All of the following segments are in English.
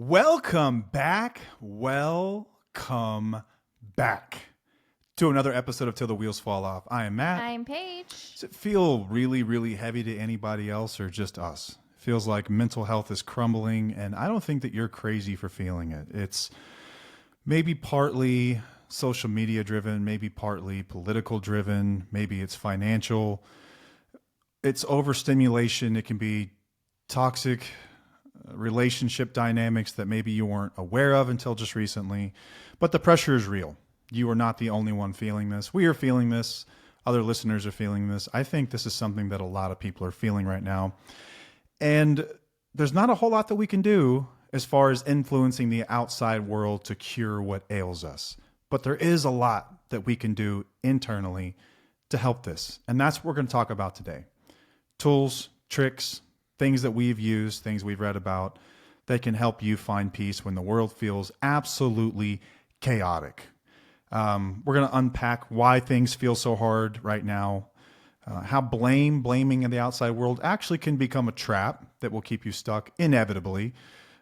Welcome back. Welcome back to another episode of Till the Wheels Fall Off. I am Matt. I'm Paige. Does it feel really, really heavy to anybody else or just us? It feels like mental health is crumbling, and I don't think that you're crazy for feeling it. It's maybe partly social media driven, maybe partly political driven, maybe it's financial. It's overstimulation. It can be toxic relationship dynamics that maybe you weren't aware of until just recently. But the pressure is real. You are not the only one feeling this. We are feeling this. Other listeners are feeling this. I think this is something that a lot of people are feeling right now. And there's not a whole lot that we can do as far as influencing the outside world to cure what ails us. But there is a lot that we can do internally to help this. And that's what we're going to talk about today. Tools, tricks, things that we've used, things we've read about that can help you find peace when the world feels absolutely chaotic. We're going to unpack why things feel so hard right now, how blaming in the outside world actually can become a trap that will keep you stuck inevitably,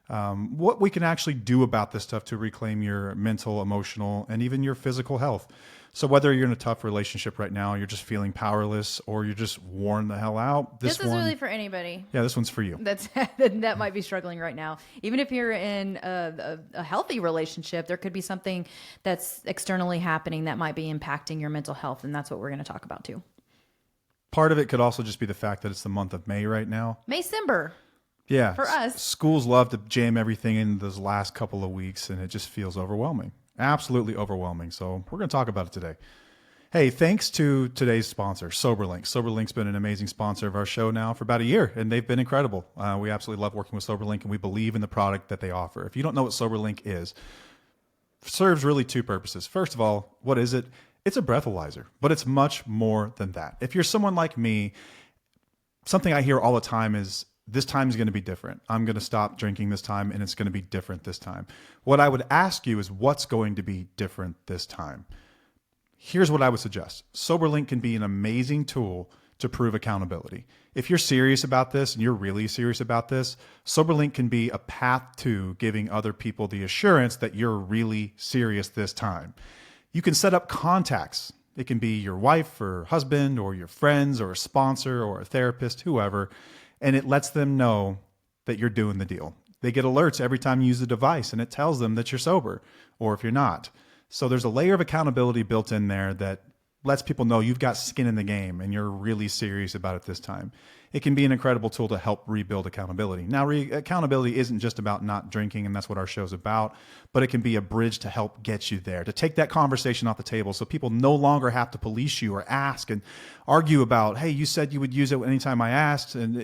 what we can actually do about this stuff to reclaim your mental, emotional, and even your physical health. So whether you're in a tough relationship right now, you're just feeling powerless, or you're just worn the hell out. This is really for anybody. Yeah, this one's for you. That might be struggling right now. Even if you're in a healthy relationship, there could be something that's externally happening that might be impacting your mental health, and that's what we're going to talk about too. Part of it could also just be the fact that it's the month of May right now. Maycember. Yeah. For us. Schools love to jam everything in those last couple of weeks, and it just feels overwhelming. Absolutely overwhelming. So we're going to talk about it today. Hey, thanks to today's sponsor, SoberLink. SoberLink's been an amazing sponsor of our show now for about a year, and they've been incredible. We absolutely love working with SoberLink, and we believe in the product that they offer. If you don't know what SoberLink is, it serves really two purposes. First of all, what is it? It's a breathalyzer, but it's much more than that. If you're someone like me, something I hear all the time is, this time is going to be different. I'm going to stop drinking this time, and it's going to be different this time. What I would ask you is, what's going to be different this time? Here's what I would suggest. SoberLink can be an amazing tool to prove accountability. If you're serious about this, and you're really serious about this, SoberLink can be a path to giving other people the assurance that you're really serious this time. You can set up contacts. It can be your wife or husband or your friends or a sponsor or a therapist, whoever, and it lets them know that you're doing the deal. They get alerts every time you use the device, and it tells them that you're sober or if you're not. So there's a layer of accountability built in there that lets people know you've got skin in the game and you're really serious about it this time. It can be an incredible tool to help rebuild accountability. Now, accountability isn't just about not drinking, and that's what our show's about, but it can be a bridge to help get you there, to take that conversation off the table so people no longer have to police you or ask and argue about, hey, you said you would use it anytime I asked, and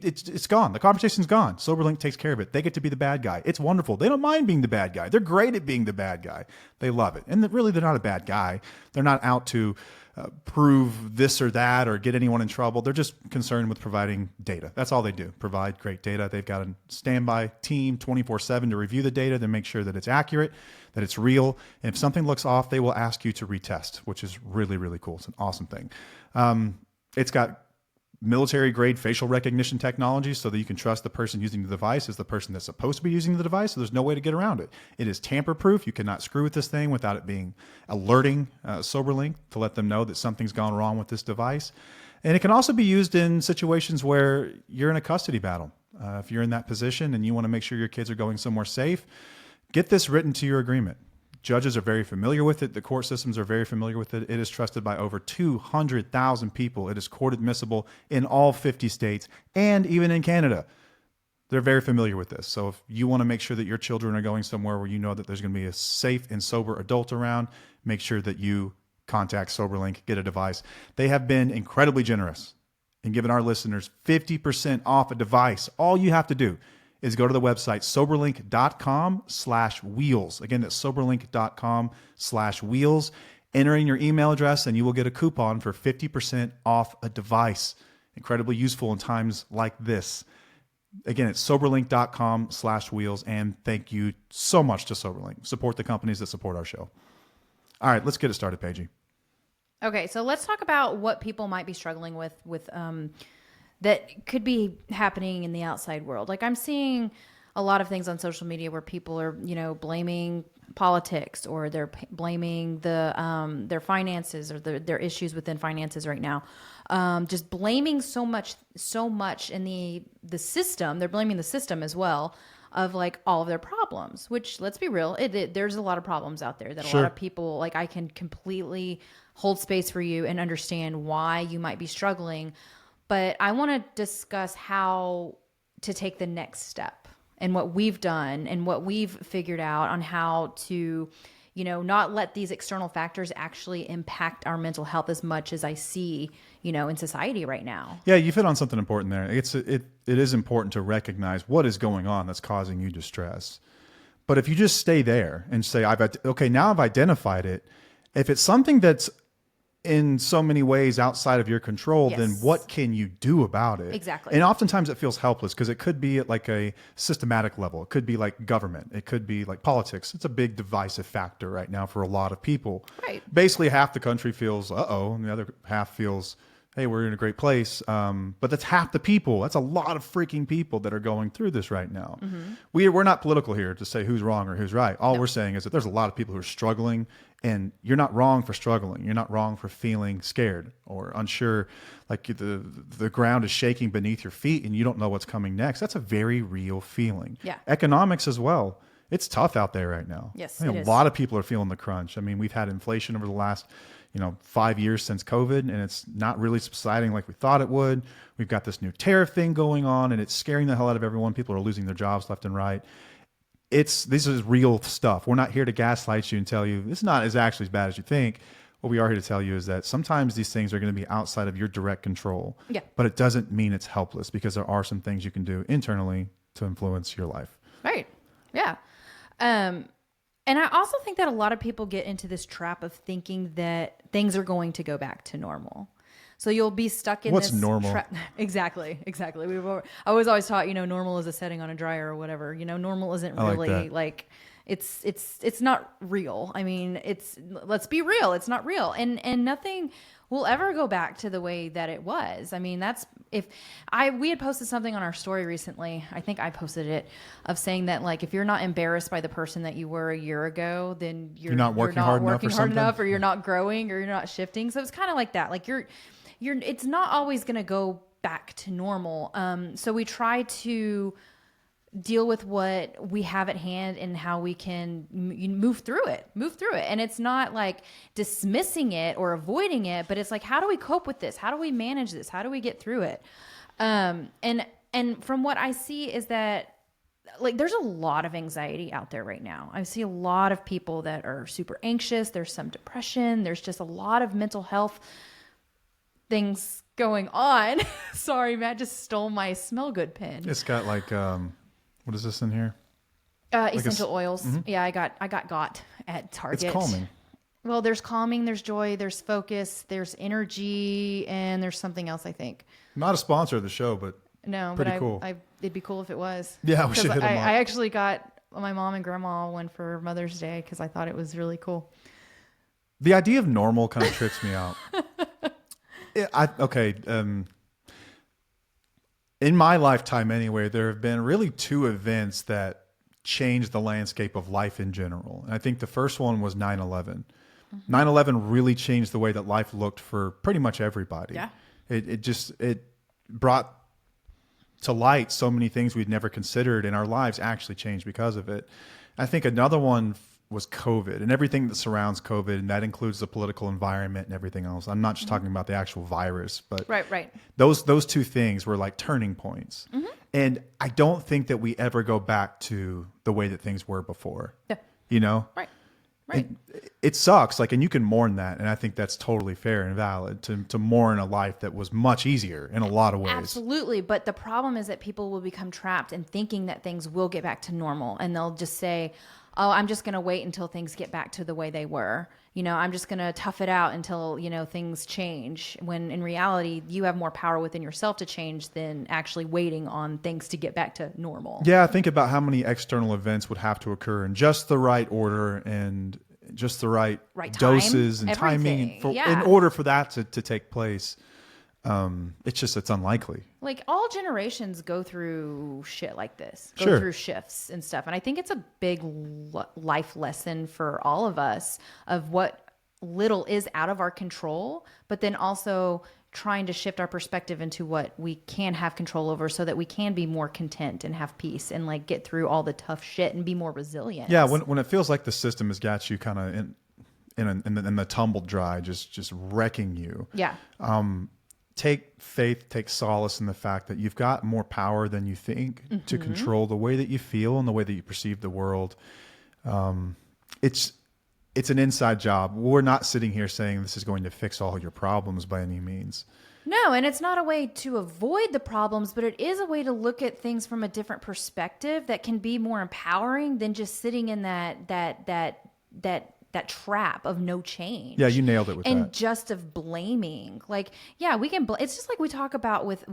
it's gone. The conversation's gone. SoberLink takes care of it. They get to be the bad guy. It's wonderful. They don't mind being the bad guy. They're great at being the bad guy. They love it. And really, they're not a bad guy. They're not out to prove this or that or get anyone in trouble. They're just concerned with providing data. That's all they do, provide great data. They've got a standby team 24/7 to review the data to make sure that it's accurate, that it's real. And if something looks off, they will ask you to retest, which is really, really cool. It's an awesome thing. It's got military grade facial recognition technology so that you can trust the person using the device is the person that's supposed to be using the device. So there's no way to get around it. It is tamper proof. You cannot screw with this thing without it being alerting SoberLink to let them know that something's gone wrong with this device. And it can also be used in situations where you're in a custody battle. If you're in that position and you want to make sure your kids are going somewhere safe, get this written to your agreement. Judges are very familiar with it. The court systems are very familiar with it. It is trusted by over 200,000 people. It is court admissible in all 50 states and even in Canada. They're very familiar with this. So if you want to make sure that your children are going somewhere where you know that there's going to be a safe and sober adult around, make sure that you contact SoberLink, get a device. They have been incredibly generous and given our listeners 50% off a device. All you have to do is go to the website soberlink.com/wheels. Again, that's soberlink.com/wheels. Enter in your email address and you will get a coupon for 50% off a device. Incredibly useful in times like this. Again, it's soberlink.com/wheels. And thank you so much to SoberLink. Support the companies that support our show. All right, let's get it started, Paige. Okay, so let's talk about what people might be struggling with that could be happening in the outside world. Like I'm seeing a lot of things on social media where people are, blaming politics, or they're blaming their finances, or their issues within finances right now. Just blaming so much in the system. They're blaming the system as well, of like all of their problems, which, let's be real, there's a lot of problems out there that a lot of people, like, I can completely hold space for you and understand why you might be struggling. But I want to discuss how to take the next step, and what we've done and what we've figured out on how to, not let these external factors actually impact our mental health as much as I see, in society right now. Yeah, you've hit on something important there. It is important to recognize what is going on that's causing you distress. But if you just stay there and say, now I've identified it. If it's something that's in so many ways outside of your control, then what can you do about it? Exactly. And oftentimes it feels helpless, because it could be at like a systematic level. It could be like government. It could be like politics. It's a big divisive factor right now for a lot of people. Right. Basically, half the country feels, uh-oh, and the other half feels, hey, we're in a great place. But that's half the people. That's a lot of freaking people that are going through this right now. Mm-hmm. We're not political here to say who's wrong or who's right. All we're saying is that there's a lot of people who are struggling, and you're not wrong for struggling. You're not wrong for feeling scared or unsure, like the ground is shaking beneath your feet and you don't know what's coming next. That's a very real feeling. Yeah. Economics as well. It's tough out there right now. Yes, I mean, a lot of people are feeling the crunch. I mean, we've had inflation over the last 5 years since COVID, and it's not really subsiding like we thought it would. We've got this new tariff thing going on, and it's scaring the hell out of everyone. People are losing their jobs left and right. This is real stuff. We're not here to gaslight you and tell you it's not actually as bad as you think. What we are here to tell you is that sometimes these things are going to be outside of your direct control. Yeah. But it doesn't mean it's helpless, because there are some things you can do internally to influence your life. Right. Yeah. And I also think that a lot of people get into this trap of thinking that things are going to go back to normal. So you'll be stuck in What's this normal? Exactly. I was always taught, normal is a setting on a dryer or whatever. Normal isn't really like it's not real. I mean, let's be real. It's not real. And nothing will ever go back to the way that it was. I mean, we had posted something on our story recently. I think I posted it, of saying that, like, if you're not embarrassed by the person that you were a year ago, then you're not working hard enough, or you're not growing, or you're not shifting. So it's kind of like that. Like it's not always going to go back to normal. So we try to deal with what we have at hand and how we can move through it. And it's not like dismissing it or avoiding it, but it's like, how do we cope with this? How do we manage this? How do we get through it? And from what I see is that, like, there's a lot of anxiety out there right now. I see a lot of people that are super anxious. There's some depression. There's just a lot of mental health things going on. Sorry, Matt just stole my smell good pen. It's got like, what is this in here? Essential oils. Mm-hmm. Yeah, I got at Target. It's calming. Well, there's calming, there's joy, there's focus, there's energy, and there's something else, I think. Not a sponsor of the show, but no, pretty but cool. It'd be cool if it was. Yeah, we should hit them up. I actually got my mom and grandma one for Mother's Day because I thought it was really cool. The idea of normal kind of trips me out. In my lifetime anyway, there have been really two events that changed the landscape of life in general. And I think the first one was 9/11. Mm-hmm. 9/11 really changed the way that life looked for pretty much everybody. Yeah. It brought to light so many things we'd never considered, and our lives actually changed because of it. I think another one was COVID and everything that surrounds COVID, and that includes the political environment and everything else. I'm not just talking about the actual virus, but right. Those two things were like turning points. Mm-hmm. And I don't think that we ever go back to the way that things were before. Yeah. Right. It sucks. Like, and you can mourn that, and I think that's totally fair and valid to mourn a life that was much easier in a lot of ways. Absolutely. But the problem is that people will become trapped in thinking that things will get back to normal, and they'll just say, oh, I'm just going to wait until things get back to the way they were. I'm just going to tough it out until, things change. When in reality, you have more power within yourself to change than actually waiting on things to get back to normal. Yeah, think about how many external events would have to occur in just the right order and just the right doses and timing in order for that to take place. It's unlikely. Like all generations go through shit like this, go Sure. through shifts and stuff. And I think it's a big life lesson for all of us of what little is out of our control, but then also trying to shift our perspective into what we can have control over so that we can be more content and have peace and like get through all the tough shit and be more resilient. Yeah, when it feels like the system has got you kind of in the tumble dry, just wrecking you. Yeah. Take faith, take solace in the fact that you've got more power than you think to control the way that you feel and the way that you perceive the world. It's an inside job. We're not sitting here saying this is going to fix all your problems by any means. No, and it's not a way to avoid the problems, but it is a way to look at things from a different perspective that can be more empowering than just sitting in that trap of no change. Yeah, you nailed it with and that. just of blaming. Like, yeah, we can. It's just like we talk about with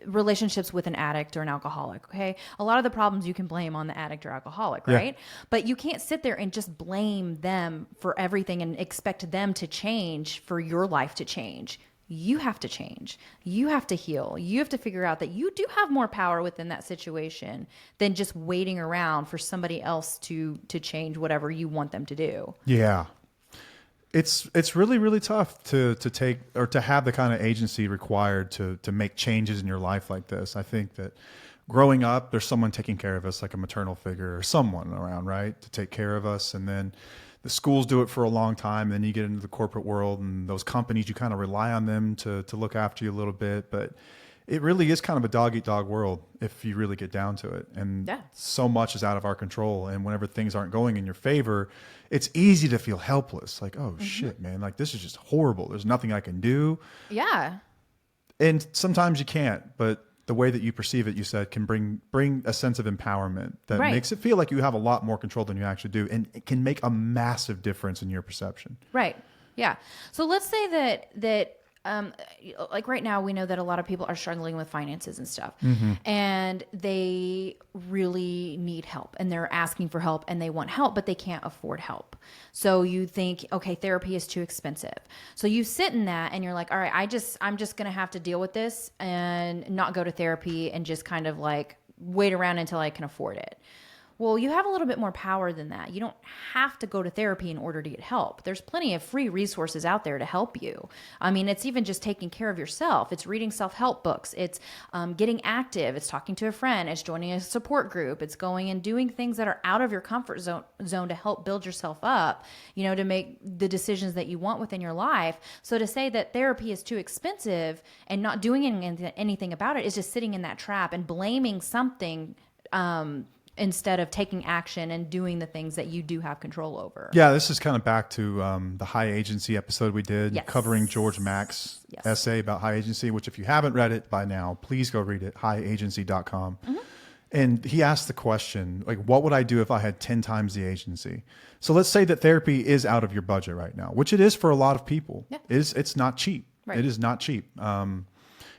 relationships with an addict or an alcoholic. Okay, a lot of the problems you can blame on the addict or alcoholic, right? Yeah. But you can't sit there and just blame them for everything and expect them to change for your life to change. You have to change. You have to heal. You have to figure out that you do have more power within that situation than just waiting around for somebody else to change whatever you want them to do. Yeah. It's really, really tough to take or to have the kind of agency required to make changes in your life like this. I think that growing up, there's someone taking care of us, like a maternal figure or someone around, right, to take care of us. And then the schools do it for a long time. Then you get into the corporate world and those companies, you kind of rely on them to look after you a little bit. But it really is kind of a dog eat dog world if you really get down to it. And so much is out of our control. And whenever things aren't going in your favor, it's easy to feel helpless. Like, oh shit, man, like this is just horrible. There's nothing I can do. Yeah. And sometimes you can't, but the way that you perceive it, you said, can bring a sense of empowerment that makes it feel like you have a lot more control than you actually do. And it can make a massive difference in your perception. Right. Yeah. So let's say that like right now we know that a lot of people are struggling with finances and stuff, and they really need help and they're asking for help and they want help, but they can't afford help. So you think, okay, therapy is too expensive. So you sit in that and you're like, all right, I'm just going to have to deal with this and not go to therapy and just kind of like wait around until I can afford it. Well, you have a little bit more power than that. You don't have to go to therapy in order to get help. There's plenty of free resources out there to help you. I mean, it's even just taking care of yourself. It's reading self-help books. It's getting active. It's talking to a friend. It's joining a support group. It's going and doing things that are out of your comfort zone to help build yourself up, you know, to make the decisions that you want within your life. So to say that therapy is too expensive and not doing anything about it is just sitting in that trap and blaming something instead of taking action and doing the things that you do have control over. Yeah, this is kind of back to the high agency episode we did, covering George Mack's essay about high agency, which if you haven't read it by now, please go read it, highagency.com. And he asked the question, like, what would I do if I had 10 times the agency? So let's say that therapy is out of your budget right now, which it is for a lot of people. Yeah. It's not cheap. Right. It is not cheap.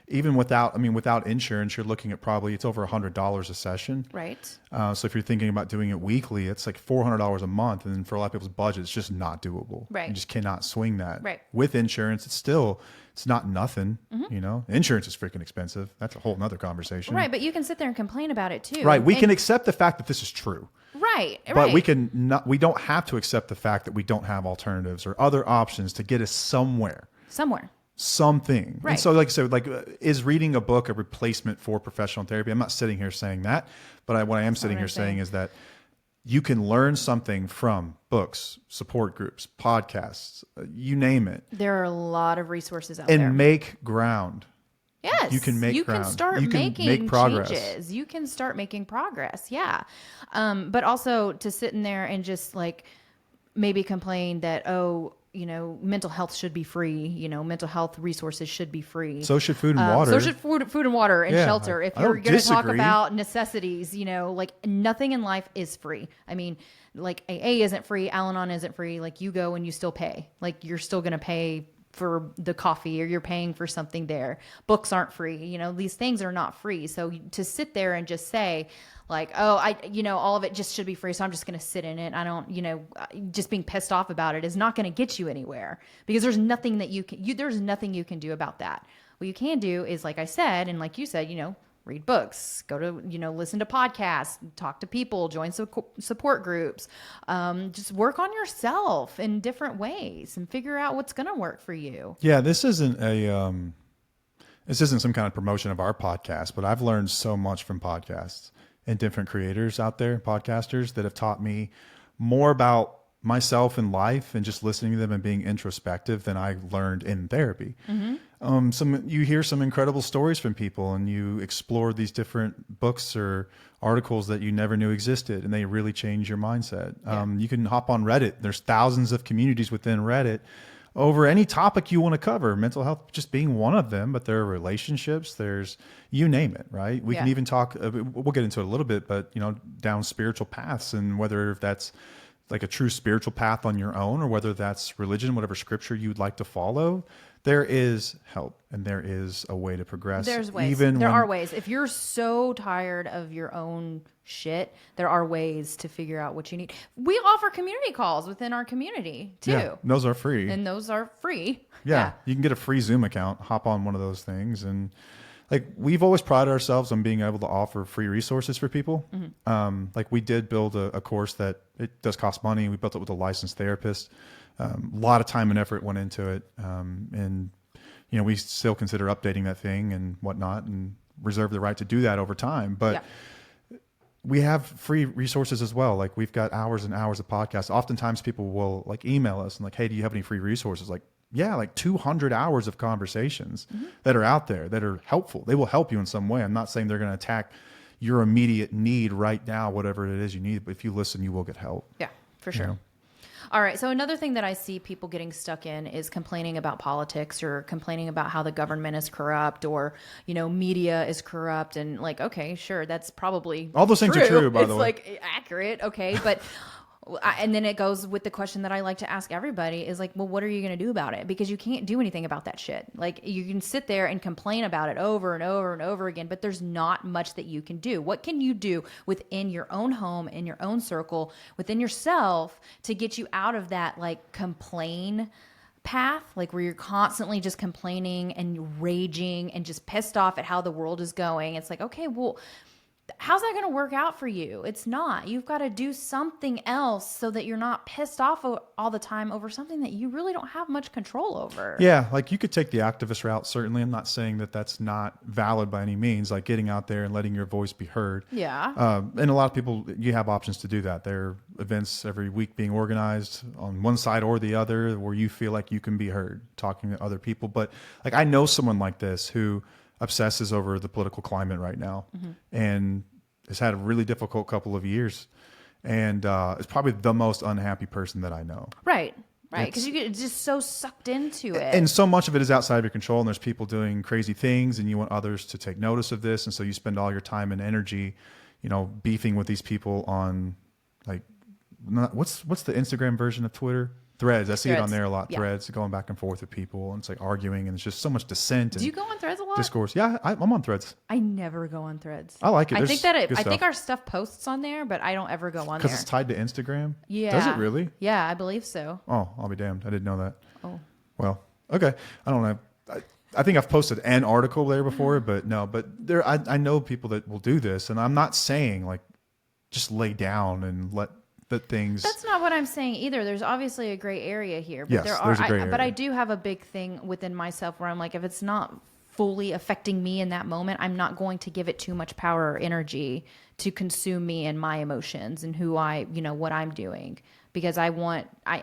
Even without insurance, you're looking at probably, it's over $100 a session. Right. So if you're thinking about doing it weekly, it's like $400 a month. And for a lot of people's budget, it's just not doable. Right. You just cannot swing that. Right. With insurance, it's not nothing, you know, insurance is freaking expensive. That's a whole nother conversation. Right. But you can sit there and complain about it too. Right. We can accept the fact that this is true. Right. But we don't have to accept the fact that we don't have alternatives or other options to get us somewhere. Something. Right. And so like I said, is reading a book a replacement for professional therapy? I'm not sitting here saying that, but what I am sitting here saying is that you can learn something from books, support groups, podcasts, you name it. There are a lot of resources out there. And make ground. Yes. You can make ground. You can start making progress. Changes. You can start making progress. Yeah. But also to sit in there and just like maybe complain that, you know, mental health should be free. You know, mental health resources should be free. So should food and water. So should food and water and shelter. If you're going to talk about necessities, you know, like nothing in life is free. I mean, like AA isn't free, Al-Anon isn't free. Like you go and you still pay. Like you're still going to pay for the coffee or you're paying for something there. Books aren't free. You know, these things are not free. So to sit there and just say like, oh, all of it just should be free, so I'm just going to sit in it. I don't, just being pissed off about it is not going to get you anywhere, because there's nothing that there's nothing you can do about that. What you can do is, like I said, and like you said, read books, go to, listen to podcasts, talk to people, join support groups, just work on yourself in different ways and figure out what's going to work for you. Yeah, this isn't some kind of promotion of our podcast, but I've learned so much from podcasts and different creators out there, podcasters that have taught me more about myself and life and just listening to them and being introspective than I learned in therapy. Mm-hmm. You hear some incredible stories from people, and you explore these different books or articles that you never knew existed, and they really change your mindset. Yeah. You can hop on Reddit. There's thousands of communities within Reddit over any topic you want to cover, mental health just being one of them, but there are relationships, there's, you name it, right? We can even talk, we'll get into it a little bit, but down spiritual paths, and whether that's like a true spiritual path on your own, or whether that's religion, whatever scripture you'd like to follow, there is help and there is a way to progress. There's ways. There are ways. If you're so tired of your own shit, there are ways to figure out what you need. We offer community calls within our community too. Yeah, those are free. And those are free. Yeah. You can get a free Zoom account, hop on one of those things. And like, we've always prided ourselves on being able to offer free resources for people. Mm-hmm. Like, we did build a course that it does cost money. We built it with a licensed therapist. A lot of time and effort went into it. And we still consider updating that thing and whatnot, and reserve the right to do that over time. But we have free resources as well. Like, we've got hours and hours of podcasts. Oftentimes people will like email us and like, hey, do you have any free resources? Like, yeah, like 200 hours of conversations that are out there that are helpful. They will help you in some way. I'm not saying they're going to attack your immediate need right now, whatever it is you need, but if you listen, you will get help. Yeah, for sure. All right. So another thing that I see people getting stuck in is complaining about politics, or complaining about how the government is corrupt, or, media is corrupt. And like, okay, sure, that's probably all those things are true, by the way. It's like accurate. Okay. But and then it goes with the question that I like to ask everybody is like, well, what are you going to do about it? Because you can't do anything about that shit. Like, you can sit there and complain about it over and over and over again, but there's not much that you can do. What can you do within your own home, in your own circle, within yourself, to get you out of that like complain path, like where you're constantly just complaining and raging and just pissed off at how the world is going? It's like, okay, well, how's that going to work out for you? It's not. You've got to do something else so that you're not pissed off all the time over something that you really don't have much control over. Yeah, like, you could take the activist route, certainly. I'm not saying that that's not valid by any means, like getting out there and letting your voice be heard. Yeah. And a lot of people, you have options to do that. There are events every week being organized on one side or the other where you feel like you can be heard talking to other people. But like, I know someone like this who obsesses over the political climate right now, and has had a really difficult couple of years, and is probably the most unhappy person that I know. Right. Because you get just so sucked into it. And so much of it is outside of your control, and there's people doing crazy things, and you want others to take notice of this. And so you spend all your time and energy, beefing with these people on like, what's the Instagram version of Twitter? Threads. I see it on there a lot. Yeah. Threads, going back and forth with people, and it's like arguing, and it's just so much dissent. Do you go on Threads a lot? Discourse. Yeah, I'm on Threads. I never go on Threads. I like it. I think our stuff posts on there, but I don't ever go on there. Because it's tied to Instagram? Yeah. Does it really? Yeah, I believe so. Oh, I'll be damned. I didn't know that. Oh. Well, okay. I don't know. I think I've posted an article there before, but no. But I know people that will do this, and I'm not saying like just lay down and let things. That's not what I'm saying either. There's obviously a gray area here, but yes, there's a gray area. But I do have a big thing within myself where I'm like, if it's not fully affecting me in that moment, I'm not going to give it too much power or energy to consume me and my emotions and who what I'm doing, because I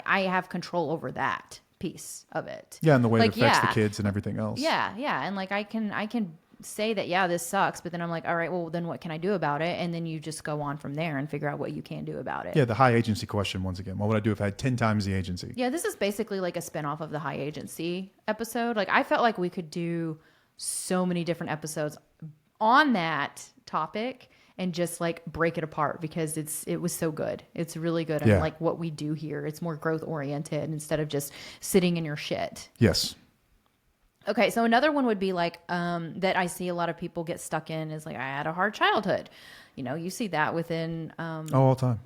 have control over that piece of it. Yeah, and the way it affects the kids and everything else. Yeah, and like I can say that, yeah, this sucks, but then I'm like, all right, well, then what can I do about it? And then you just go on from there and figure out what you can do about it. Yeah, the high agency question once again. What would I do if I had 10 times the agency? Yeah, this is basically like a spinoff of the high agency episode. Like, I felt like we could do so many different episodes on that topic and just like break it apart, because it was so good. It's really good. And like what we do here, it's more growth oriented instead of just sitting in your shit. Yes. Okay, so another one would be like that I see a lot of people get stuck in is like I had a hard childhood. You know, you see that within Oh, all the time.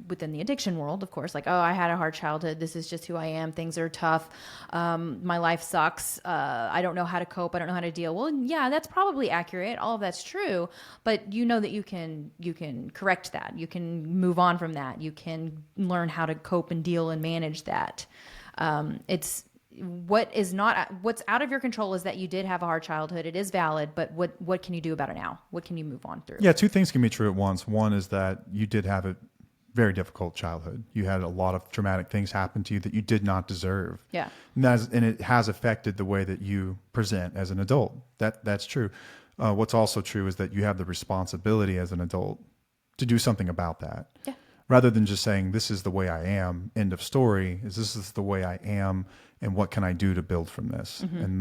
within the addiction world, of course. Like, oh, I had a hard childhood. This is just who I am. Things are tough. My life sucks. I don't know how to cope. I don't know how to deal. Well, yeah, that's probably accurate. All of that's true. But you know that you can correct that. You can move on from that. You can learn how to cope and deal and manage that. It's what's out of your control is that you did have a hard childhood. It is valid, but what can you do about it now? What can you move on through? Yeah, two things can be true at once. One is that you did have a very difficult childhood. You had a lot of traumatic things happen to you that you did not deserve. Yeah. And it has affected the way that you present as an adult. That's true. What's also true is that you have the responsibility as an adult to do something about that. Yeah. Rather than just saying, this is the way I am, end of story, this is the way I am, and what can I do to build from this? And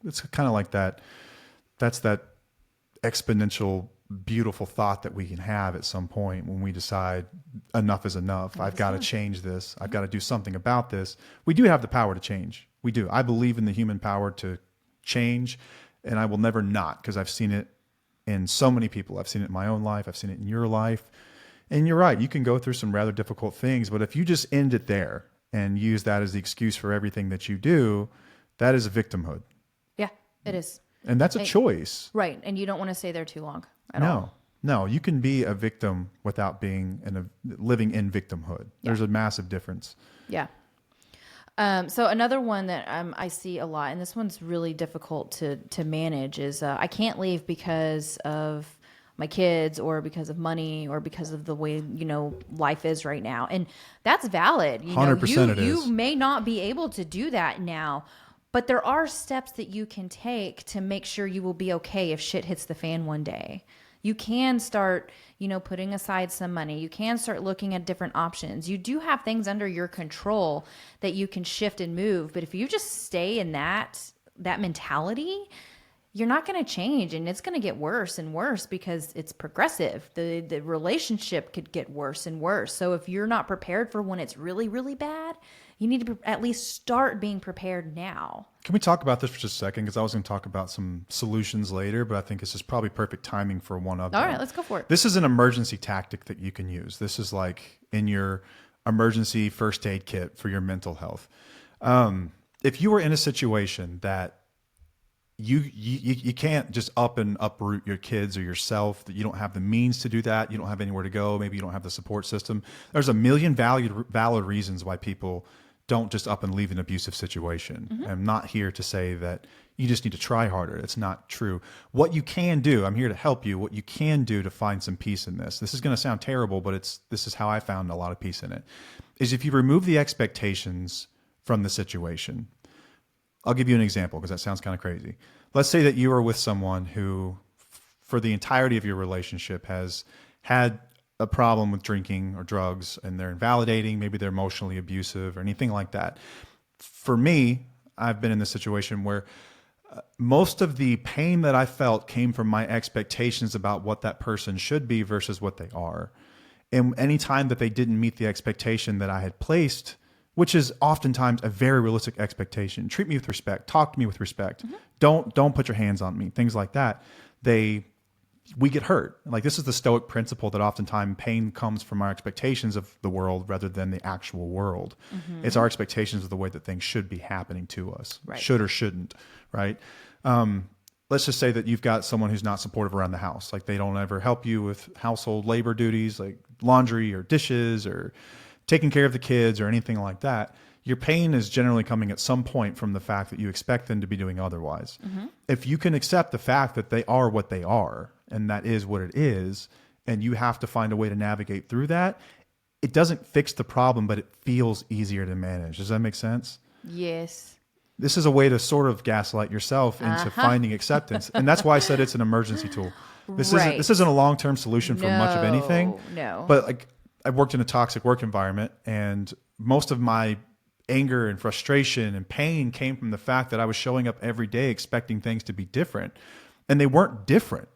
it's kind of like that, that's that exponential, beautiful thought that we can have at some point when we decide enough is enough. I've got to change this. I've got to do something about this. We do have the power to change. We do. I believe in the human power to change, and I will never not, because I've seen it in so many people. I've seen it in my own life. I've seen it in your life. And you're right. You can go through some rather difficult things, but if you just end it there and use that as the excuse for everything that you do, that is a victimhood. Yeah, it is. And that's a choice. Right. And you don't want to stay there too long at all. No, you can be a victim without being living in victimhood. Yeah. There's a massive difference. Yeah. So another one that I see a lot, and this one's really difficult to manage, is I can't leave because of my kids or because of money or because of the way, life is right now. And that's valid. 100% it is. You may not be able to do that now, but there are steps that you can take to make sure you will be okay if shit hits the fan one day. You can start, putting aside some money. You can start looking at different options. You do have things under your control that you can shift and move. But if you just stay in that mentality, you're not going to change, and it's going to get worse and worse because it's progressive. The relationship could get worse and worse. So if you're not prepared for when it's really, really bad, you need to at least start being prepared now. Can we talk about this for just a second? Because I was going to talk about some solutions later, but I think this is probably perfect timing for one of them. All right, let's go for it. This is an emergency tactic that you can use. This is like in your emergency first aid kit for your mental health. If you were in a situation that you can't just up and uproot your kids or yourself, that you don't have the means to do that, you don't have anywhere to go, maybe you don't have the support system. There's a million valid reasons why people don't just up and leave an abusive situation. Mm-hmm. I'm not here to say that you just need to try harder. It's not true. What you can do, I'm here to help you. What you can do to find some peace in this is going to sound terrible, but this is how I found a lot of peace in it, is if you remove the expectations from the situation. I'll give you an example because that sounds kind of crazy. Let's say that you are with someone who, for the entirety of your relationship, has had a problem with drinking or drugs, and they're invalidating, maybe they're emotionally abusive or anything like that. For me, I've been in this situation where most of the pain that I felt came from my expectations about what that person should be versus what they are. And any time that they didn't meet the expectation that I had placed, which is oftentimes a very realistic expectation. Treat me with respect. Talk to me with respect. Mm-hmm. Don't put your hands on me. Things like that. We get hurt. Like, this is the Stoic principle that oftentimes pain comes from our expectations of the world rather than the actual world. Mm-hmm. It's our expectations of the way that things should be happening to us, right. Should or shouldn't, right? Let's just say that you've got someone who's not supportive around the house. Like, they don't ever help you with household labor duties like laundry or dishes or taking care of the kids or anything like that. Your pain is generally coming at some point from the fact that you expect them to be doing otherwise. Mm-hmm. If you can accept the fact that they are what they are, and that is what it is, and you have to find a way to navigate through that, it doesn't fix the problem, but it feels easier to manage. Does that make sense? Yes. This is a way to sort of gaslight yourself into finding acceptance. And that's why I said it's an emergency tool. This isn't a long-term solution for much of anything. No. But like, I've worked in a toxic work environment, and most of my anger and frustration and pain came from the fact that I was showing up every day expecting things to be different, and they weren't different.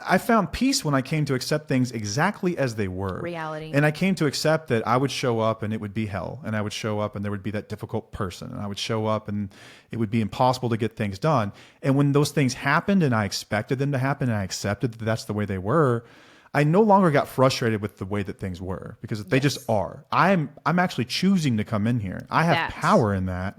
I found peace when I came to accept things exactly as they were. Reality. And I came to accept that I would show up and it would be hell. And I would show up and there would be that difficult person. And I would show up and it would be impossible to get things done. And when those things happened and I expected them to happen and I accepted that that's the way they were, I no longer got frustrated with the way that things were because they just are. I'm actually choosing to come in here. I have power in that.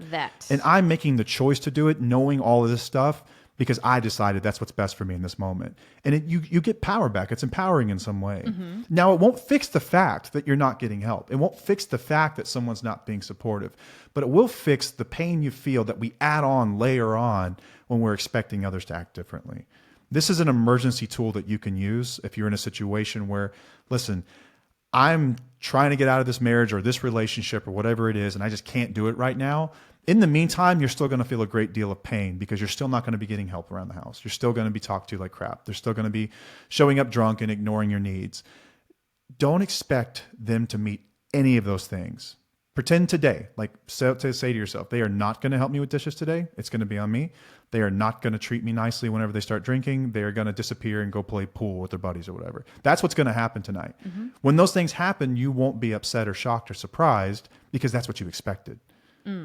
And I'm making the choice to do it, knowing all of this stuff, because I decided that's what's best for me in this moment. And you get power back. It's empowering in some way. Now, it won't fix the fact that you're not getting help. It won't fix the fact that someone's not being supportive. But it will fix the pain you feel that we add on, layer on, when we're expecting others to act differently. This is an emergency tool that you can use if you're in a situation where, listen, I'm trying to get out of this marriage or this relationship or whatever it is, and I just can't do it right now. In the meantime, you're still going to feel a great deal of pain because you're still not going to be getting help around the house. You're still going to be talked to like crap. They're still going to be showing up drunk and ignoring your needs. Don't expect them to meet any of those things. Pretend today, like say to yourself, they are not going to help me with dishes today. It's going to be on me. They are not going to treat me nicely whenever they start drinking. They are going to disappear and go play pool with their buddies or whatever. That's what's going to happen tonight. When those things happen, you won't be upset or shocked or surprised because that's what you expected.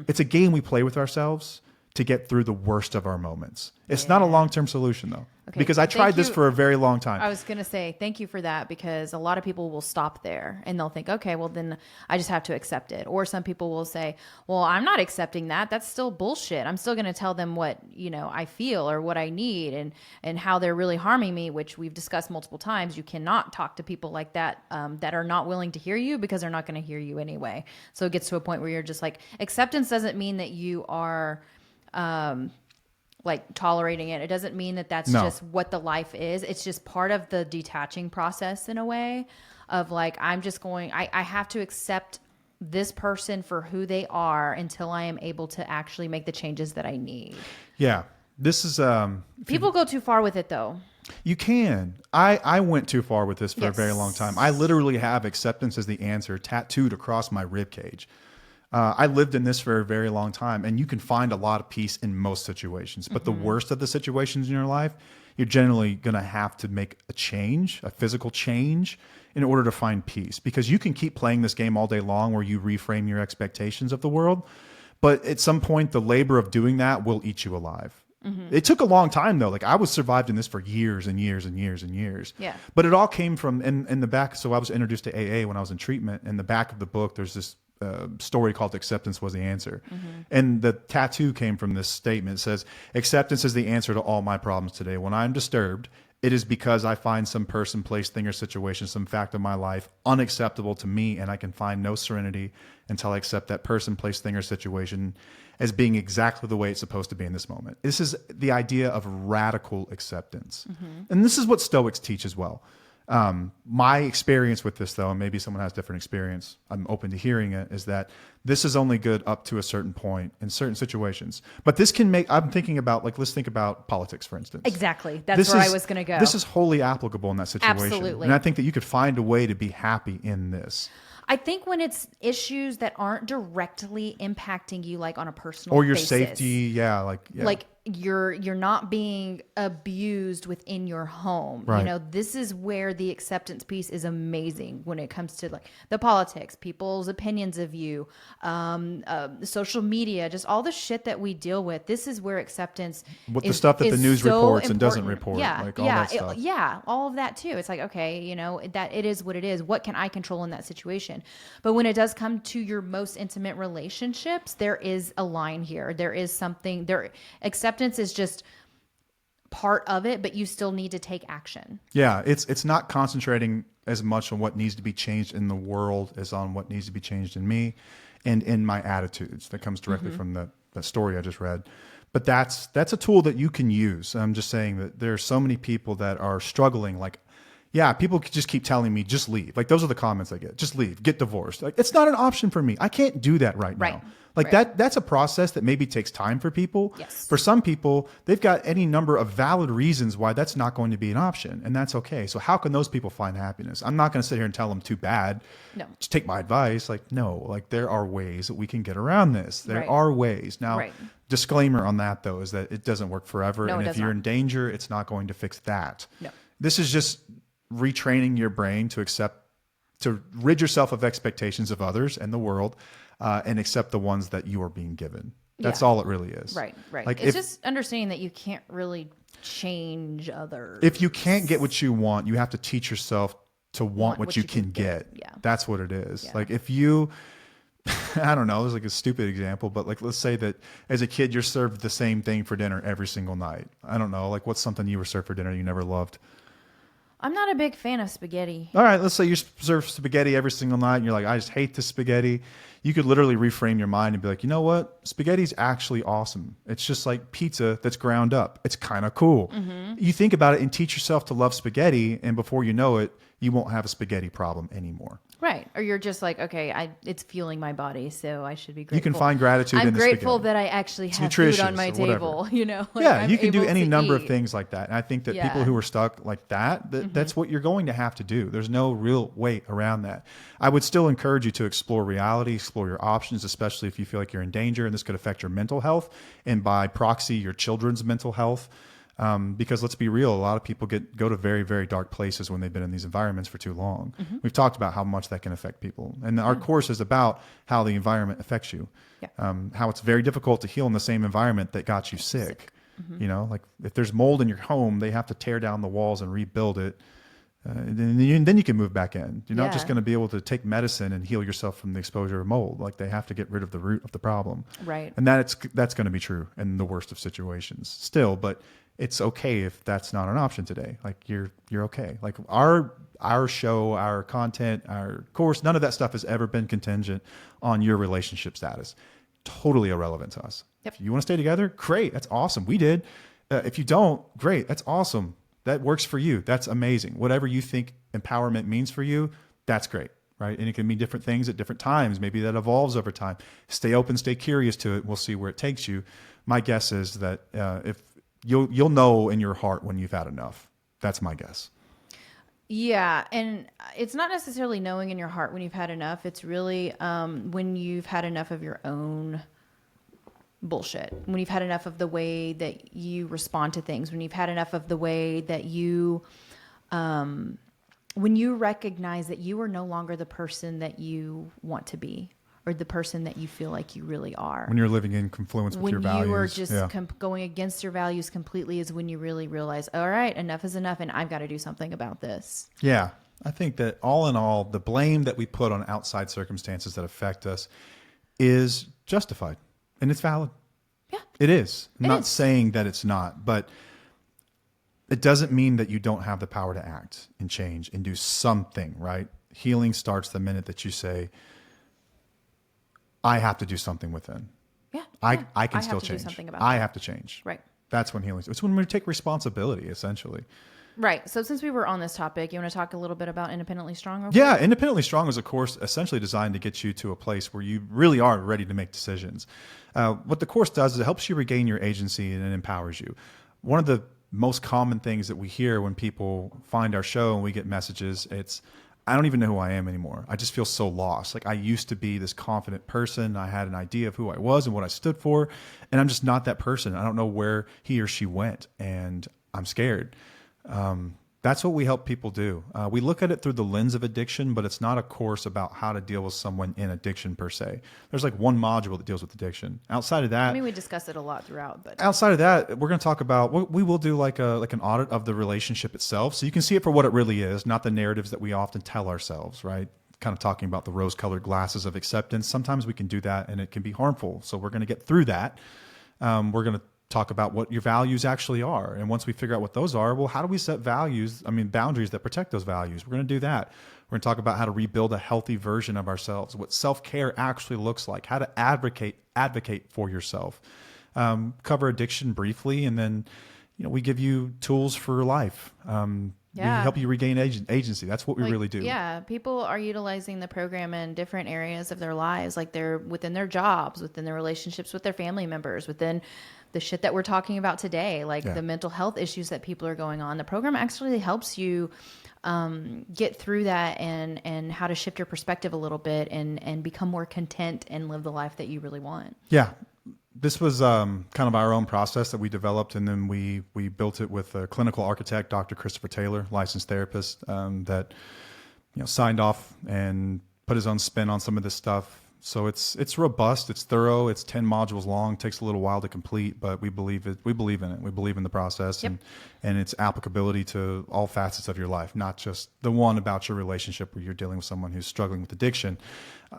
It's a game we play with ourselves to get through the worst of our moments. It's not a long-term solution though, because I tried this for a very long time. I was going to say, thank you for that, because a lot of people will stop there and they'll think, okay, well then I just have to accept it. Or some people will say, well, I'm not accepting that. That's still bullshit. I'm still going to tell them what, I feel or what I need and how they're really harming me, which we've discussed multiple times. You cannot talk to people like that, that are not willing to hear you because they're not going to hear you anyway. So it gets to a point where you're just like, acceptance doesn't mean that you are, like tolerating it. It doesn't mean that that's just what the life is. It's just part of the detaching process in a way of like, I have to accept this person for who they are until I am able to actually make the changes that I need. Yeah. This is, people go too far with it though. You can. I went too far with this for a very long time. I literally have acceptance as the answer tattooed across my rib cage. I lived in this for a very long time, and you can find a lot of peace in most situations. But the worst of the situations in your life, you're generally going to have to make a change, a physical change, in order to find peace. Because you can keep playing this game all day long where you reframe your expectations of the world. But at some point, the labor of doing that will eat you alive. It took a long time though. Like I was survived in this for years and years and years and years. Yeah. But it all came from in the back. So I was introduced to AA when I was in treatment. In the back of the book, there's this story called Acceptance Was the Answer. And the tattoo came from this statement. It says, acceptance is the answer to all my problems today. When I'm disturbed, it is because I find some person, place, thing, or situation, some fact of my life unacceptable to me, and I can find no serenity until I accept that person, place, thing, or situation as being exactly the way it's supposed to be in this moment. This is the idea of radical acceptance. And this is what Stoics teach as well. My experience with this though, and maybe someone has different experience, I'm open to hearing it, is that this is only good up to a certain point in certain situations. But this can make, I'm thinking about, like, let's think about politics, for instance. Exactly. That's where I was going to go. This is wholly applicable in that situation. Absolutely. And I think that you could find a way to be happy in this. I think when it's issues that aren't directly impacting you, like on a personal or your basis, safety, like you're not being abused within your home. Right. This is where the acceptance piece is amazing when it comes to like the politics, people's opinions of you, social media, just all the shit that we deal with. This is where acceptance the stuff that the news so reports and important. doesn't report, like all that stuff. All of that too. It's like, okay, that it is what it is. What can I control in that situation? But when it does come to your most intimate relationships, there is a line here. There is something there. Acceptance is just part of it, but you still need to take action. Yeah, it's not concentrating as much on what needs to be changed in the world as on what needs to be changed in me and in my attitudes. That comes directly from the story I just read. But that's a tool that you can use. I'm just saying that there are so many people that are struggling. Like, Yeah, people just keep telling me, just leave. Like those are the comments I get. Just leave, get divorced. Like it's not an option for me. I can't do that right now. Like that's a process that maybe takes time for people. Yes. For some people, they've got any number of valid reasons why that's not going to be an option, and that's okay. So how can those people find happiness? I'm not going to sit here and tell them too bad. No. Just take my advice. Like no, like there are ways that we can get around this. There Right. are ways. Now, Right. disclaimer on that though is that it doesn't work forever, No, and it if does you're not. in danger, it's not going to fix that. No. This is just retraining your brain to rid yourself of expectations of others and the world, and accept the ones that you are being given. That's all it really is. Right. Like It's just understanding that you can't really change others. if you can't get what you want, you have to teach yourself to want what you can get. Yeah. That's what it is. Yeah. Like if you, I don't know, it's like a stupid example, but like let's say that as a kid you're served the same thing for dinner every single night. I don't know, like what's something you were served for dinner you never loved? I'm not a big fan of spaghetti. All right, let's say you're served spaghetti every single night and you're like, I just hate this spaghetti. You could literally reframe your mind and be like, you know what? Spaghetti's actually awesome. It's just like pizza that's ground up. It's kind of cool. You think about it and teach yourself to love spaghetti, and before you know it, you won't have a spaghetti problem anymore. Right. Or you're just like, okay, it's fueling my body, so I should be grateful. You can find gratitude in I'm the grateful spaghetti. that I actually have food nutritious on my or whatever. table, you know? Like Yeah, I'm you can do able any to number of eat. things like that. And I think that Yeah. people who are stuck like that, that's what you're going to have to do. There's no real way around that. I would still encourage you to explore reality, explore your options, especially if you feel like you're in danger and this could affect your mental health and by proxy, your children's mental health. Because let's be real, a lot of people go to very, very dark places when they've been in these environments for too long. We've talked about how much that can affect people. And our course is about how the environment affects you, how it's very difficult to heal in the same environment that got you sick. You know, like if there's mold in your home, they have to tear down the walls and rebuild it. Then you can move back in. You're not just going to be able to take medicine and heal yourself from the exposure of mold. Like they have to get rid of the root of the problem. Right. And that's going to be true in the worst of situations still, but it's okay if that's not an option today. Like you're okay. Like our show, our content, our course, none of that stuff has ever been contingent on your relationship status. Totally irrelevant to us. Yep. If you want to stay together, great. That's awesome. We did. If you don't, great. That's awesome. That works for you. That's amazing. Whatever you think empowerment means for you, that's great. Right. And it can mean different things at different times. Maybe that evolves over time. Stay open, stay curious to it. We'll see where it takes you. My guess is that if you'll know in your heart when you've had enough. That's my guess. Yeah, and it's not necessarily knowing in your heart when you've had enough. It's really when you've had enough of your own bullshit, when you've had enough of the way that you respond to things, when you've had enough of the way that you, when you recognize that you are no longer the person that you want to be or the person that you feel like you really are. When you're living in confluence with your values. When you are just going against your values completely is when you really realize, all right, enough is enough and I've got to do something about this. Yeah. I think that all in all, the blame that we put on outside circumstances that affect us is justified and it's valid. Yeah. It is. I'm not saying that it's not, but it doesn't mean that you don't have the power to act and change and do something, right? Healing starts the minute that you say, I have to do something within. Yeah. I can I still have to change. do something about I that. have to change. Right. That's when healing. It's when we take responsibility, essentially. Right. So since we were on this topic, you want to talk a little bit about Independently Strong? Yeah, Independently Strong is a course essentially designed to get you to a place where you really are ready to make decisions. What the course does is it helps you regain your agency and it empowers you. One of the most common things that we hear when people find our show and we get messages, it's, I don't even know who I am anymore. I just feel so lost. Like I used to be this confident person. I had an idea of who I was and what I stood for, and I'm just not that person. I don't know where he or she went, and I'm scared. That's what we help people do. We look at it through the lens of addiction, but it's not a course about how to deal with someone in addiction per se. There's like one module that deals with addiction. Outside of that, I mean, we discuss it a lot throughout, but outside of that, we're going to talk about, we will do like an audit of the relationship itself. So you can see it for what it really is, not the narratives that we often tell ourselves, right? Kind of talking about the rose-colored glasses of acceptance. Sometimes we can do that and it can be harmful. So we're going to get through that. We're going to talk about what your values actually are. And once we figure out what those are, well, how do we set boundaries that protect those values? We're going to do that. We're going to talk about how to rebuild a healthy version of ourselves, what self-care actually looks like, how to advocate for yourself, cover addiction briefly. And then, we give you tools for life. We Yeah. help you regain agency. That's what we really do. Yeah. People are utilizing the program in different areas of their lives. Like they're within their jobs, within their relationships with their family members, within the shit that we're talking about today, like the mental health issues that people are going on. The program actually helps you get through that and how to shift your perspective a little bit and become more content and live the life that you really want. Yeah. This was kind of our own process that we developed, and then we built it with a clinical architect, Dr. Christopher Taylor, licensed therapist, that signed off and put his own spin on some of this stuff. So it's robust, it's thorough, it's 10 modules long, takes a little while to complete, but we believe in it. We believe in the process and its applicability to all facets of your life, not just the one about your relationship where you're dealing with someone who's struggling with addiction.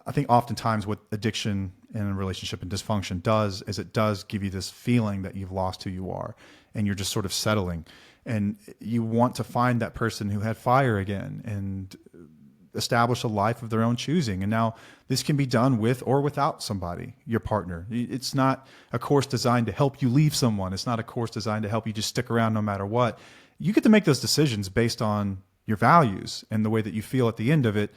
I think oftentimes what addiction in a relationship and dysfunction does is it does give you this feeling that you've lost who you are and you're just sort of settling, and you want to find that person who had fire again and establish a life of their own choosing. And now this can be done with or without somebody, your partner. It's not a course designed to help you leave someone. It's not a course designed to help you just stick around no matter what. You get to make those decisions based on your values and the way that you feel at the end of it,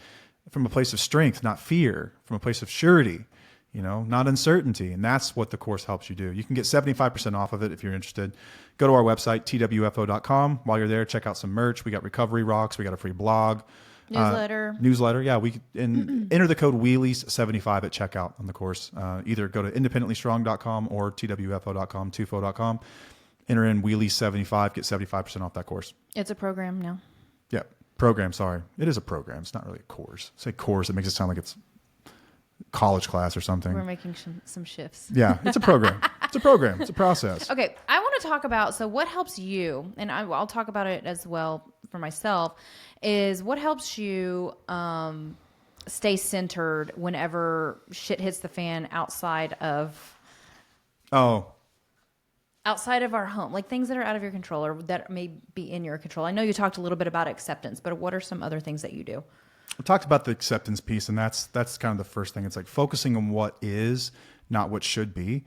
from a place of strength, not fear, from a place of surety, not uncertainty. And that's what the course helps you do. You can get 75% off of it if you're interested. Go to our website, twfo.com. While you're there, check out some merch. We got recovery rocks. We got a free blog. Newsletter. Yeah. Enter the code Wheelies75 at checkout on the course. Either go to independentlystrong.com or twfo.com, tufo.com. Enter in Wheelies75, get 75% off that course. It's a program now. Yeah. Program. Sorry. It is a program. It's not really a course. Say course. It makes it sound like it's college class or something. We're making some shifts. Yeah. It's a program. It's a program. It's a process. Okay. I want to talk about, so what helps you, and I'll talk about it as well for myself, is what helps you stay centered whenever shit hits the fan outside of our home, like things that are out of your control or that may be in your control. I know you talked a little bit about acceptance, but what are some other things that you do? I talked about the acceptance piece, and that's kind of the first thing. It's like focusing on what is, not what should be,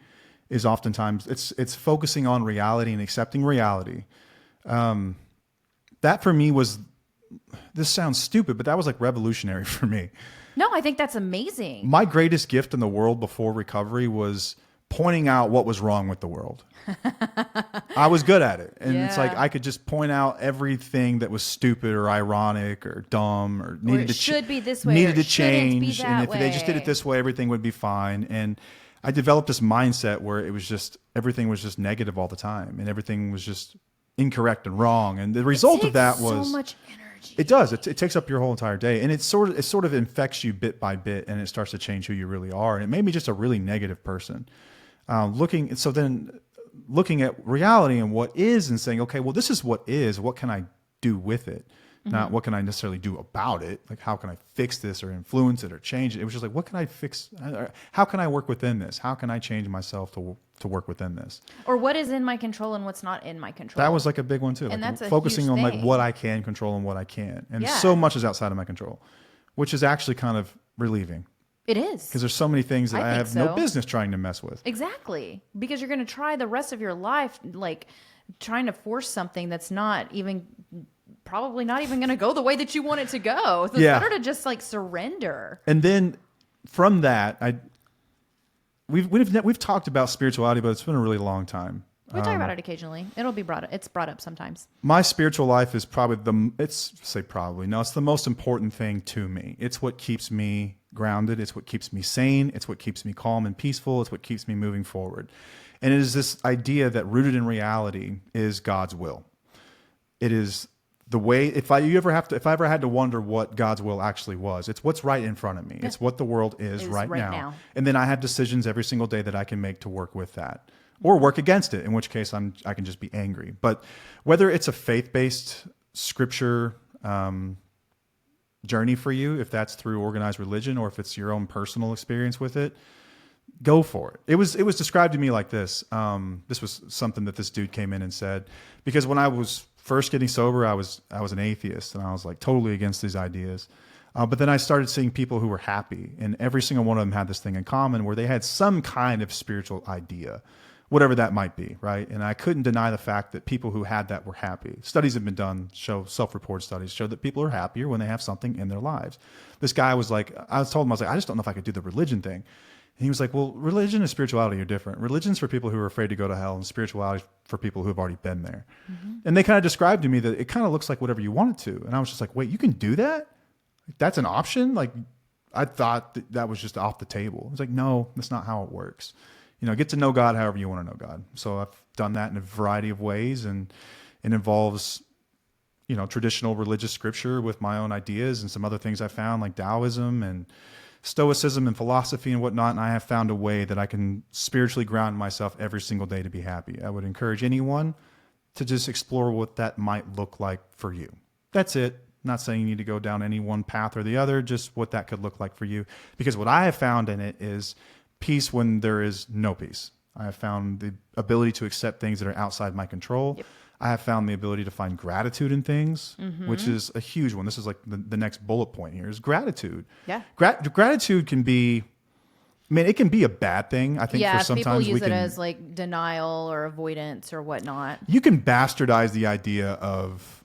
is oftentimes it's focusing on reality and accepting reality. That for me was, this sounds stupid, but that was like revolutionary for me. No, I think that's amazing. My greatest gift in the world before recovery was pointing out what was wrong with the world. I was good at it. And it's like I could just point out everything that was stupid or ironic or dumb or needed to should be this way, needed or to change. Be that and if way. they just did it this way, everything would be fine. And I developed this mindset where it was just, everything was just negative all the time and everything was just incorrect and wrong. And the result of that was so much energy. It does. It takes up your whole entire day, and it sort of infects you bit by bit, and it starts to change who you really are. And it made me just a really negative person. Looking at reality and what is, and saying, okay, well, this is what is. What can I do with it? Not what can I necessarily do about it. Like, how can I fix this or influence it or change it? It was just like, what can I fix? How can I work within this? How can I change myself to work within this? Or what is in my control and what's not in my control? That was like a big one too. And like that's focusing huge on thing. like what I can control and what I can't. And so much is outside of my control, which is actually kind of relieving. It is. Because there's so many things that I have no so. business trying to mess with. Exactly. Because you're going to try the rest of your life, like trying to force something that's probably not even going to go the way that you want it to go. So it's better to just like surrender. And then from that, we've talked about spirituality, but it's been a really long time. We talk about it occasionally. It's brought up sometimes. My spiritual life is probably it's the most important thing to me. It's what keeps me grounded. It's what keeps me sane. It's what keeps me calm and peaceful. It's what keeps me moving forward. And it is this idea that rooted in reality is God's will. It is the way, if I ever had to wonder what God's will actually was, it's what's right in front of me. Yeah. It's what the world is right now. And then I have decisions every single day that I can make to work with that or work against it, in which case I can just be angry. But whether it's a faith-based scripture journey for you, if that's through organized religion or if it's your own personal experience with it, go for it. It was described to me like this. This was something that this dude came in and said, because when I was first getting sober, I was an atheist and I was like totally against these ideas. But then I started seeing people who were happy, and every single one of them had this thing in common where they had some kind of spiritual idea, whatever that might be, right? And I couldn't deny the fact that people who had that were happy. Studies have been done, self-report studies show that people are happier when they have something in their lives. This guy was like, I told him, I was like, I just don't know if I could do the religion thing. And he was like, well, religion and spirituality are different. Religion's for people who are afraid to go to hell, and spirituality for people who have already been there. And they kind of described to me that it kind of looks like whatever you want it to. And I was just like, wait, you can do that? That's an option? Like, I thought that was just off the table. I was like, no, that's not how it works. Get to know God however you want to know God. So I've done that in a variety of ways, and it involves, traditional religious scripture with my own ideas and some other things I found, like Taoism and Stoicism and philosophy and whatnot. And I have found a way that I can spiritually ground myself every single day to be happy. I would encourage anyone to just explore what that might look like for you. That's it. I'm not saying you need to go down any one path or the other, just what that could look like for you. Because what I have found in it is peace when there is no peace. I have found the ability to accept things that are outside my control. Yep. I have found the ability to find gratitude in things, which is a huge one. This is like the next bullet point here is gratitude. Yeah. Gratitude can be, it can be a bad thing. I think for sometimes people use it as like denial or avoidance or whatnot. You can bastardize the idea of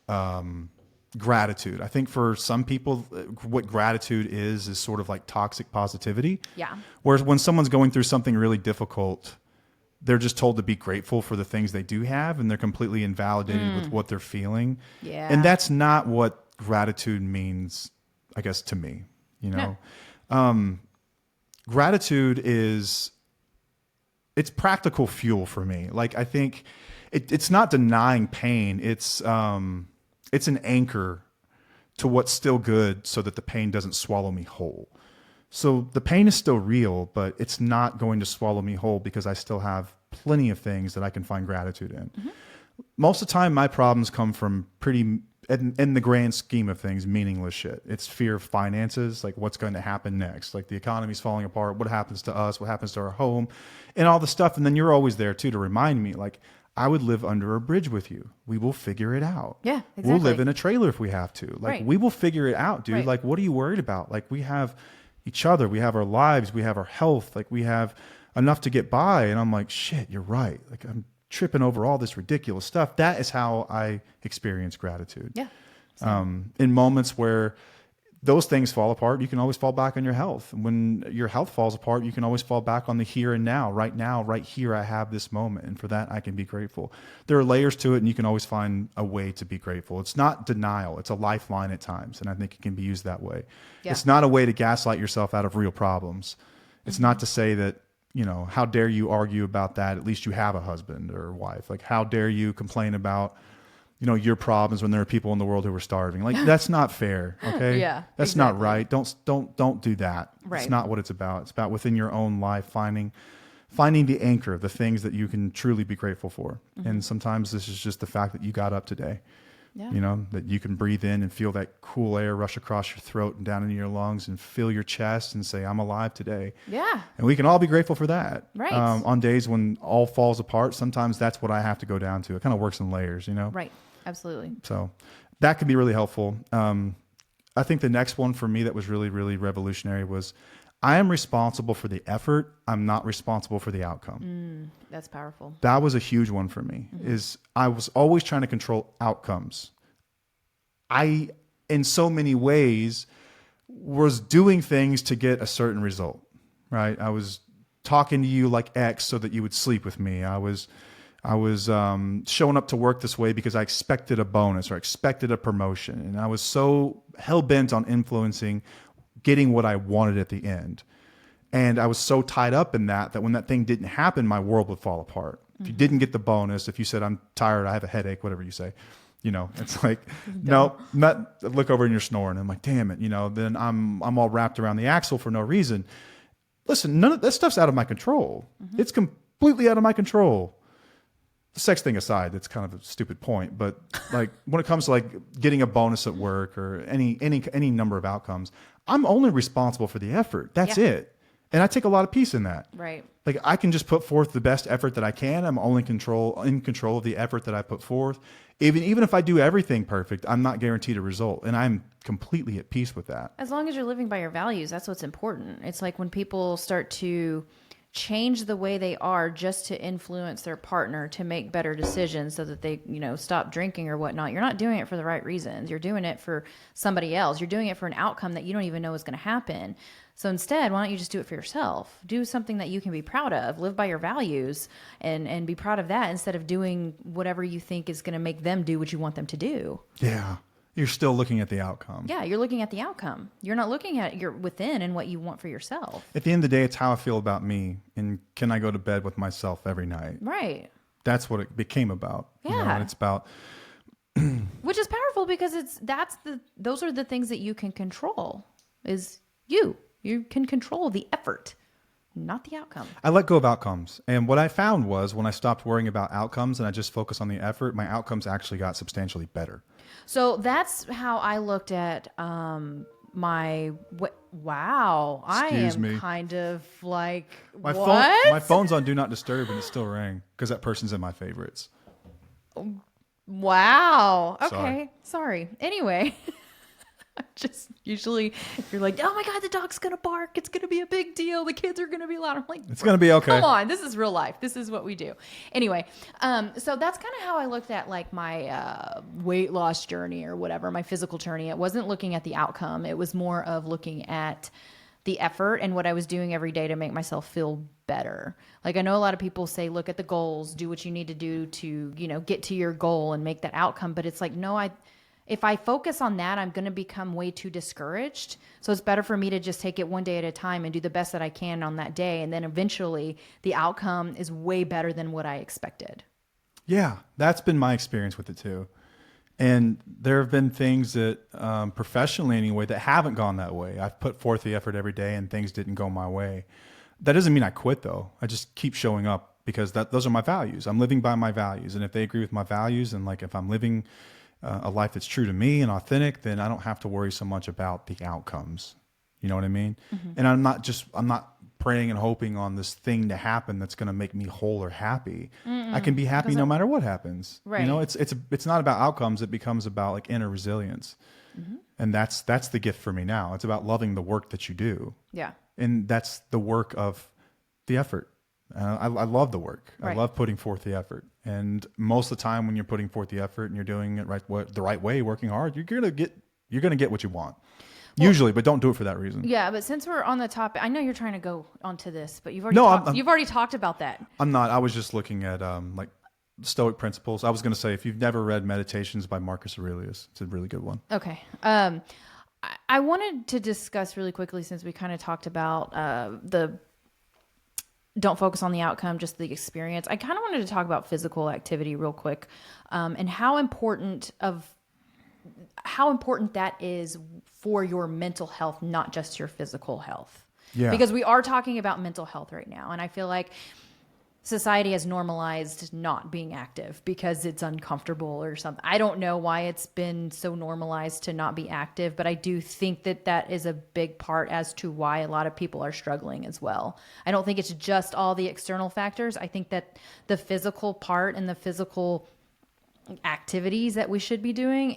gratitude. I think for some people, what gratitude is sort of like toxic positivity. Yeah. Whereas when someone's going through something really difficult, they're just told to be grateful for the things they do have, and they're completely invalidated with what they're feeling. Yeah. And that's not what gratitude means, I guess, to me. No. Gratitude it's practical fuel for me. Like, I think it's not denying pain. It's an anchor to what's still good so that the pain doesn't swallow me whole. So the pain is still real, but it's not going to swallow me whole because I still have plenty of things that I can find gratitude in. Most of the time, my problems come from pretty, in the grand scheme of things, meaningless shit. It's fear of finances, like what's going to happen next. Like the economy's falling apart. What happens to us? What happens to our home? And all the stuff. And then you're always there too to remind me, like, I would live under a bridge with you. We will figure it out. Yeah, exactly. We'll live in a trailer if we have to. Like, right. We will figure it out, dude. Right. Like, what are you worried about? Like, we have each other. We have our lives. We have our health. Like, we have enough to get by. And I'm like, shit, you're right. Like, I'm tripping over all this ridiculous stuff. That is how I experience gratitude. Yeah. In moments where those things fall apart, you can always fall back on your health. When your health falls apart, you can always fall back on the here and now. Right here, I have this moment. And for that, I can be grateful. There are layers to it, and you can always find a way to be grateful. It's not denial. It's a lifeline at times. And I think it can be used that way. Yeah. It's not a way to gaslight yourself out of real problems. It's not to say that, how dare you argue about that? At least you have a husband or wife. Like, how dare you complain about your problems when there are people in the world who are starving? Like, that's not fair. Okay. Yeah. That's exactly. not right. Don't do that. Right. It's not what it's about. It's about within your own life, finding the anchor, the things that you can truly be grateful for. And sometimes this is just the fact that you got up today. Yeah. That you can breathe in and feel that cool air rush across your throat and down into your lungs and fill your chest and say, I'm alive today. Yeah. And we can all be grateful for that. Right. On days when all falls apart, sometimes that's what I have to go down to. It kind of works in layers, Right. Absolutely. So that can be really helpful. I think the next one for me that was really, really revolutionary was I am responsible for the effort. I'm not responsible for the outcome. That's powerful. That was a huge one for me. Is I was always trying to control outcomes. I, in so many ways, was doing things to get a certain result, right? I was talking to you like X so that you would sleep with me. I was showing up to work this way because I expected a bonus or expected a promotion. And I was so hell-bent on influencing getting what I wanted at the end. And I was so tied up in that when that thing didn't happen, my world would fall apart. If you didn't get the bonus, if you said, I'm tired, I have a headache, whatever you say, it's like, no, look over and you're snoring. I'm like, damn it. Then I'm all wrapped around the axle for no reason. Listen, none of that stuff's out of my control. It's completely out of my control. The sex thing aside, that's kind of a stupid point, but like when it comes to like getting a bonus at work or any number of outcomes, I'm only responsible for the effort. That's it. And I take a lot of peace in that. Right. Like I can just put forth the best effort that I can. I'm only in control of the effort that I put forth. Even if I do everything perfect, I'm not guaranteed a result. And I'm completely at peace with that. As long as you're living by your values, that's what's important. It's like when people start to change the way they are just to influence their partner to make better decisions so that they, stop drinking or whatnot, you're not doing it for the right reasons. You're doing it for somebody else. You're doing it for an outcome that you don't even know is going to happen. So instead, why don't you just do it for yourself? Do something that you can be proud of, live by your values, and be proud of that instead of doing whatever you think is going to make them do what you want them to do. Yeah. You're still looking at the outcome. Yeah, you're looking at the outcome. You're not looking at your within and what you want for yourself. At the end of the day, it's how I feel about me, and can I go to bed with myself every night? Right. That's what it became about. Yeah. And it's about... Which is powerful because those are the things that you can control. Is you. You can control the effort, not the outcome. I let go of outcomes. And what I found was when I stopped worrying about outcomes and I just focused on the effort, my outcomes actually got substantially better. So that's how I looked at wow. Excuse me. Kind of like, My phone's on Do Not Disturb and it still rang because that person's in my favorites. Wow. Okay. Sorry. Anyway. Just usually you're like, oh my God, the dog's going to bark. It's going to be a big deal. The kids are going to be loud. I'm like, it's going to be okay. Come on. This is real life. This is what we do. Anyway. So that's kind of how I looked at like my weight loss journey or whatever, my physical journey. It wasn't looking at the outcome. It was more of looking at the effort and what I was doing every day to make myself feel better. Like I know a lot of people say, look at the goals, do what you need to do to, get to your goal and make that outcome. But it's like, no, if I focus on that, I'm going to become way too discouraged. So it's better for me to just take it one day at a time and do the best that I can on that day. And then eventually the outcome is way better than what I expected. Yeah, that's been my experience with it too. And there have been things that professionally anyway that haven't gone that way. I've put forth the effort every day and things didn't go my way. That doesn't mean I quit though. I just keep showing up because those are my values. I'm living by my values. And if they agree with my values and like if I'm living a life that's true to me and authentic, then I don't have to worry so much about the outcomes. You know what I mean? Mm-hmm. And I'm not praying and hoping on this thing to happen that's going to make me whole or happy. Mm-mm. I can be happy no matter what happens. Right. It's not about outcomes. It becomes about like inner resilience. Mm-hmm. And that's the gift for me now. It's about loving the work that you do. Yeah. And that's the work of the effort. I love the work. Right. I love putting forth the effort. And most of the time when you're putting forth the effort and you're doing it the right way, working hard, you're going to get what you want. Well, usually, but don't do it for that reason. Yeah, but since we're on the topic, I know you're trying to go onto this, but you've already talked about that. I'm not. I was just looking at like Stoic principles. I was going to say, if you've never read Meditations by Marcus Aurelius, it's a really good one. Okay. I wanted to discuss really quickly, since we kind of talked about the don't focus on the outcome, just the experience. I kind of wanted to talk about physical activity real quick, and how important that is for your mental health, not just your physical health. Yeah. Because we are talking about mental health right now, and I feel like society has normalized not being active because it's uncomfortable or something. I don't know why it's been so normalized to not be active, but I do think that is a big part as to why a lot of people are struggling as well. I don't think it's just all the external factors. I think that the physical part and the physical activities that we should be doing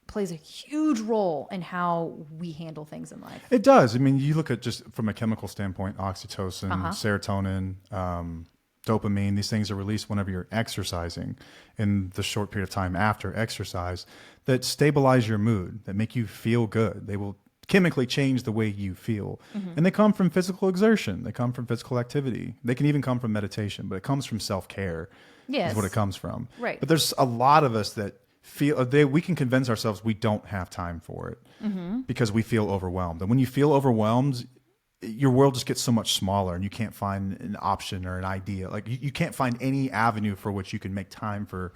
plays a huge role in how we handle things in life. It does. I mean, you look at just from a chemical standpoint, oxytocin, serotonin, dopamine, these things are released whenever you're exercising in the short period of time after exercise that stabilize your mood, that make you feel good. They will chemically change the way you feel. Mm-hmm. And they come from physical exertion. They come from physical activity. They can even come from meditation, but it comes from self-care. Yes. Is what it comes from. Right. But there's a lot of us that feel we can convince ourselves we don't have time for it because we feel overwhelmed. And when you feel overwhelmed, your world just gets so much smaller and you can't find an option or an idea. Like you can't find any avenue for which you can make time for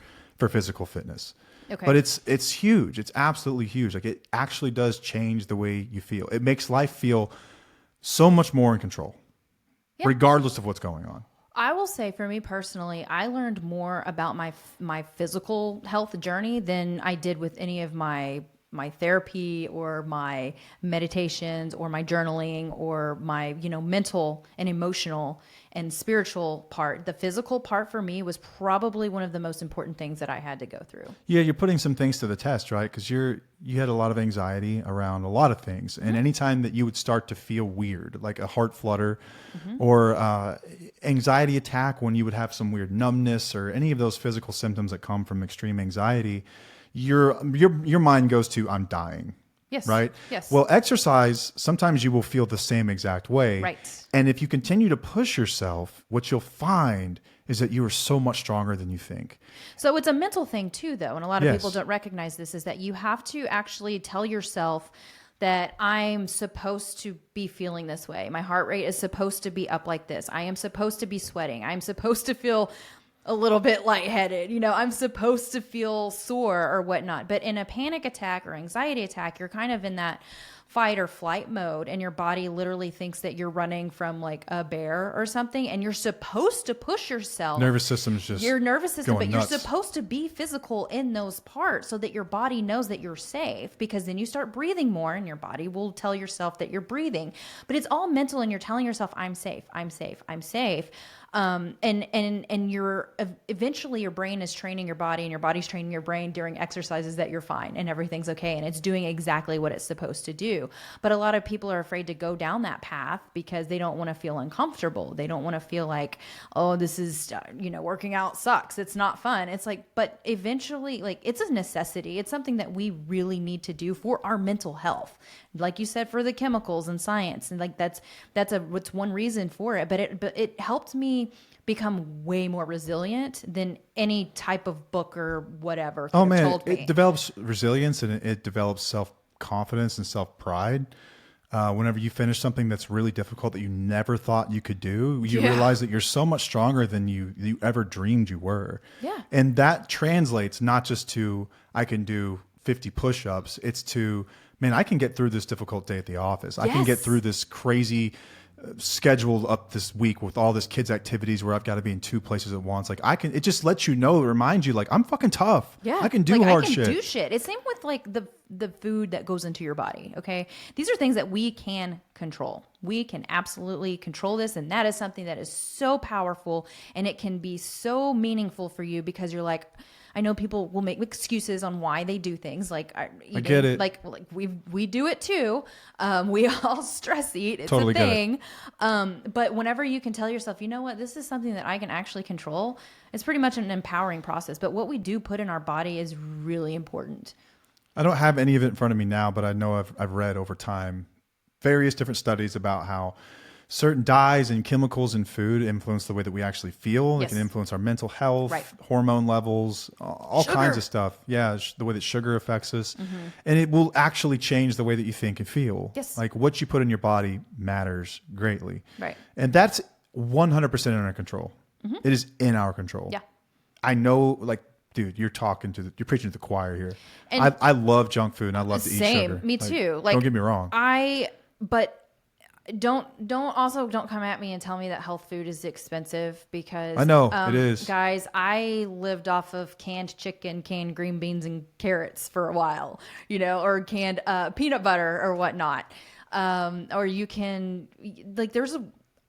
physical fitness. Okay. But it's huge. It's absolutely huge. Like it actually does change the way you feel. It makes life feel so much more in control, regardless of what's going on. I will say for me personally, I learned more about my physical health journey than I did with any of my my therapy or my meditations or my journaling or my, mental and emotional and spiritual part. The physical part for me was probably one of the most important things that I had to go through. Yeah, you're putting some things to the test, right? Because you had a lot of anxiety around a lot of things, and anytime that you would start to feel weird, like a heart flutter, or anxiety attack, when you would have some weird numbness or any of those physical symptoms that come from extreme anxiety, your mind goes to, I'm dying. Yes. Right? Yes. Well, exercise, sometimes you will feel the same exact way. Right. And if you continue to push yourself, what you'll find is that you are so much stronger than you think. So it's a mental thing too, though. And a lot of Yes. people don't recognize this, is that you have to actually tell yourself that I'm supposed to be feeling this way. My heart rate is supposed to be up like this. I am supposed to be sweating. I'm supposed to feel a little bit lightheaded. I'm supposed to feel sore or whatnot. But in a panic attack or anxiety attack, you're kind of in that fight or flight mode, and your body literally thinks that you're running from like a bear or something, and you're supposed to push yourself. Nervous system's just your nervous system, but nuts. you're supposed to be physical in those parts so that your body knows that you're safe, because then you start breathing more and your body will tell yourself that you're breathing. But it's all mental, and you're telling yourself, I'm safe, I'm safe, I'm safe. And you're eventually, your brain is training your body, and your body's training your brain during exercises that you're fine and everything's okay, and it's doing exactly what it's supposed to do. But a lot of people are afraid to go down that path because they don't want to feel uncomfortable. They don't want to feel like, oh, this is, working out sucks. It's not fun. It's like, but eventually, like, it's a necessity. It's something that we really need to do for our mental health. Like you said, for the chemicals and science, and like that's one reason for it. But it helped me become way more resilient than any type of book or whatever could have told me. It develops resilience, and it develops self-confidence and self-pride. Whenever you finish something that's really difficult that you never thought you could do, you realize that you're so much stronger than you ever dreamed you were. Yeah. And that translates not just to, I can do 50 push-ups. It's to, man, I can get through this difficult day at the office. I can get through this crazy schedule up this week with all this kids activities where I've got to be in 2 places at once. Like, it just lets you know, it reminds you, like, I'm fucking tough. Yeah. I can do hard shit. I can do shit. It's same with like the food that goes into your body. Okay. These are things that we can control. We can absolutely control this. And that is something that is so powerful, and it can be so meaningful for you, because you're like, I know people will make excuses on why they do things. Like, eating, I get it. Like we do it too. We all stress eat. It's Totally a thing. But whenever you can tell yourself, you know what, this is something that I can actually control, it's pretty much an empowering process. But what we do put in our body is really important. I don't have any of it in front of me now, but I know I've read over time various different studies about how certain dyes and chemicals in food influence the way that we actually feel. It can influence our mental health, hormone levels, all kinds of stuff. Yeah, the way that sugar affects us. And it will actually change the way that you think and feel. Yes. Like, what you put in your body matters greatly. Right. And that's 100% in our control. It is in our control. Yeah. I know, like, dude, you're preaching to the choir here. And I love junk food, and I love to eat sugar. Me too. Like, don't get me wrong. But don't come at me and tell me that health food is expensive, because I know it is. Guys, I lived off of canned chicken, canned green beans, and carrots for a while, or canned peanut butter or whatnot. Or you can, like,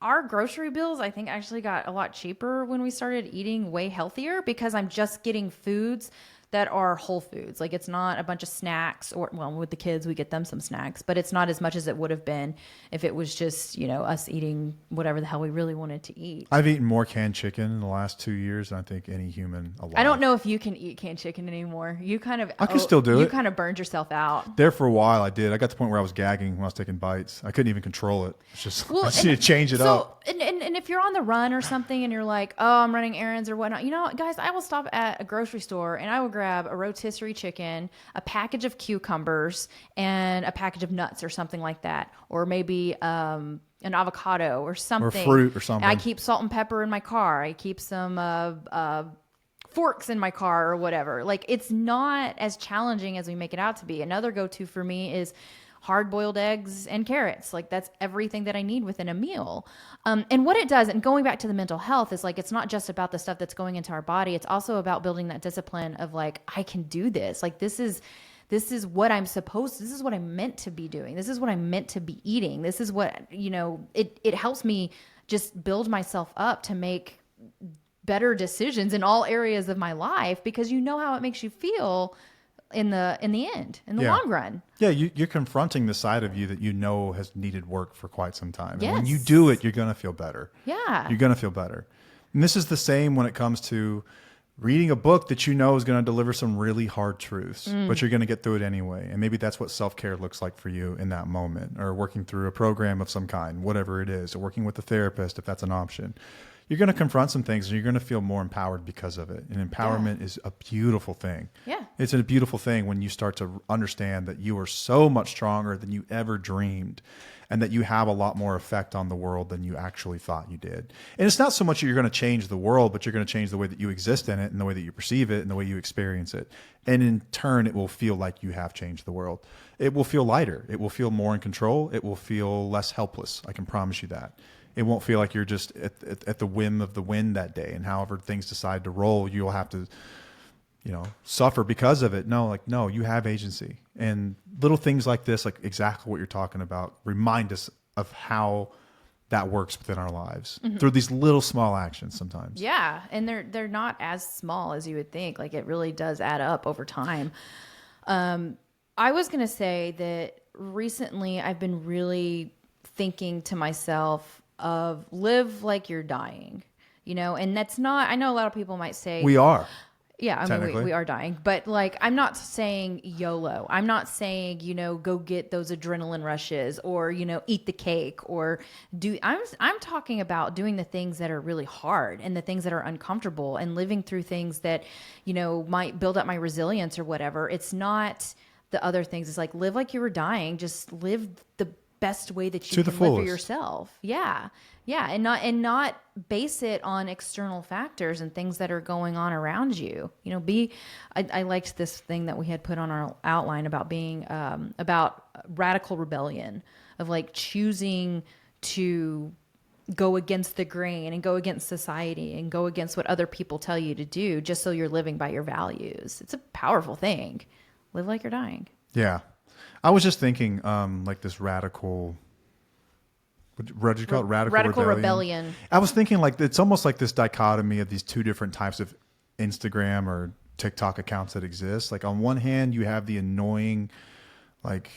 our grocery bills, I think, actually got a lot cheaper when we started eating way healthier, because I'm just getting foods that are whole foods. Like, it's not a bunch of snacks, or, well, with the kids, we get them some snacks, but it's not as much as it would have been if it was just, us eating whatever the hell we really wanted to eat. I've eaten more canned chicken in the last 2 years than I think any human alive. I don't know if you can eat canned chicken anymore. I can still do it. You kind of burned yourself out. There for a while, I did. I got to the point where I was gagging when I was taking bites. I couldn't even control it. It's just, I just need to change it up. And if you're on the run or something, and you're like, oh, I'm running errands or whatnot, guys, I will stop at a grocery store and I will grab a rotisserie chicken, a package of cucumbers, and a package of nuts or something like that, or maybe an avocado or something, or fruit or something. I keep salt and pepper in my car. I keep some forks in my car or whatever. Like, it's not as challenging as we make it out to be. Another go-to for me is hard-boiled eggs and carrots. Like, that's everything that I need within a meal. And what it does, and going back to the mental health, is like, it's not just about the stuff that's going into our body. It's also about building that discipline of like, I can do this. Like, this is this is what this is what I'm meant to be doing. This is what I'm meant to be eating. This is what, it helps me just build myself up to make better decisions in all areas of my life, because you know how it makes you feel in the end, in the long run. Yeah, you're confronting the side of you that you know has needed work for quite some time. Yes. And when you do it, you're going to feel better. Yeah. You're going to feel better. And this is the same when it comes to reading a book that you know is going to deliver some really hard truths, but you're going to get through it anyway. And maybe that's what self-care looks like for you in that moment, or working through a program of some kind, whatever it is, or working with a therapist if that's an option. You're going to confront some things and you're going to feel more empowered because of it. And empowerment is a beautiful thing. Yeah. It's a beautiful thing when you start to understand that you are so much stronger than you ever dreamed, and that you have a lot more effect on the world than you actually thought you did. And it's not so much that you're going to change the world, but you're going to change the way that you exist in it, and the way that you perceive it, and the way you experience it. And in turn, it will feel like you have changed the world. It will feel lighter. It will feel more in control. It will feel less helpless. I can promise you that. It won't feel like you're just at the whim of the wind that day, and however things decide to roll, you'll have to, suffer because of it. No, you have agency. And little things like this, like exactly what you're talking about, remind us of how that works within our lives through these little small actions sometimes. Yeah. And they're not as small as you would think. Like, it really does add up over time. I was going to say that recently I've been really thinking to myself of live like you're dying, and that's not, I know a lot of people might say We are. yeah, I mean, we are dying, but like, I'm not saying YOLO. I'm not saying, go get those adrenaline rushes, or, eat the cake, or I'm talking about doing the things that are really hard, and the things that are uncomfortable, and living through things that, might build up my resilience or whatever. It's not the other things. It's like, live like you were dying. Just live the best way that you can live for yourself. Yeah. Yeah. And not base it on external factors and things that are going on around you. I liked this thing that we had put on our outline about being, about radical rebellion, of like choosing to go against the grain and go against society and go against what other people tell you to do, just so you're living by your values. It's a powerful thing. Live like you're dying. Yeah. I was just thinking, like this radical, what do you call it? Radical rebellion. I was thinking like, it's almost like this dichotomy of these two different types of Instagram or TikTok accounts that exist. Like, on one hand, you have the annoying, like,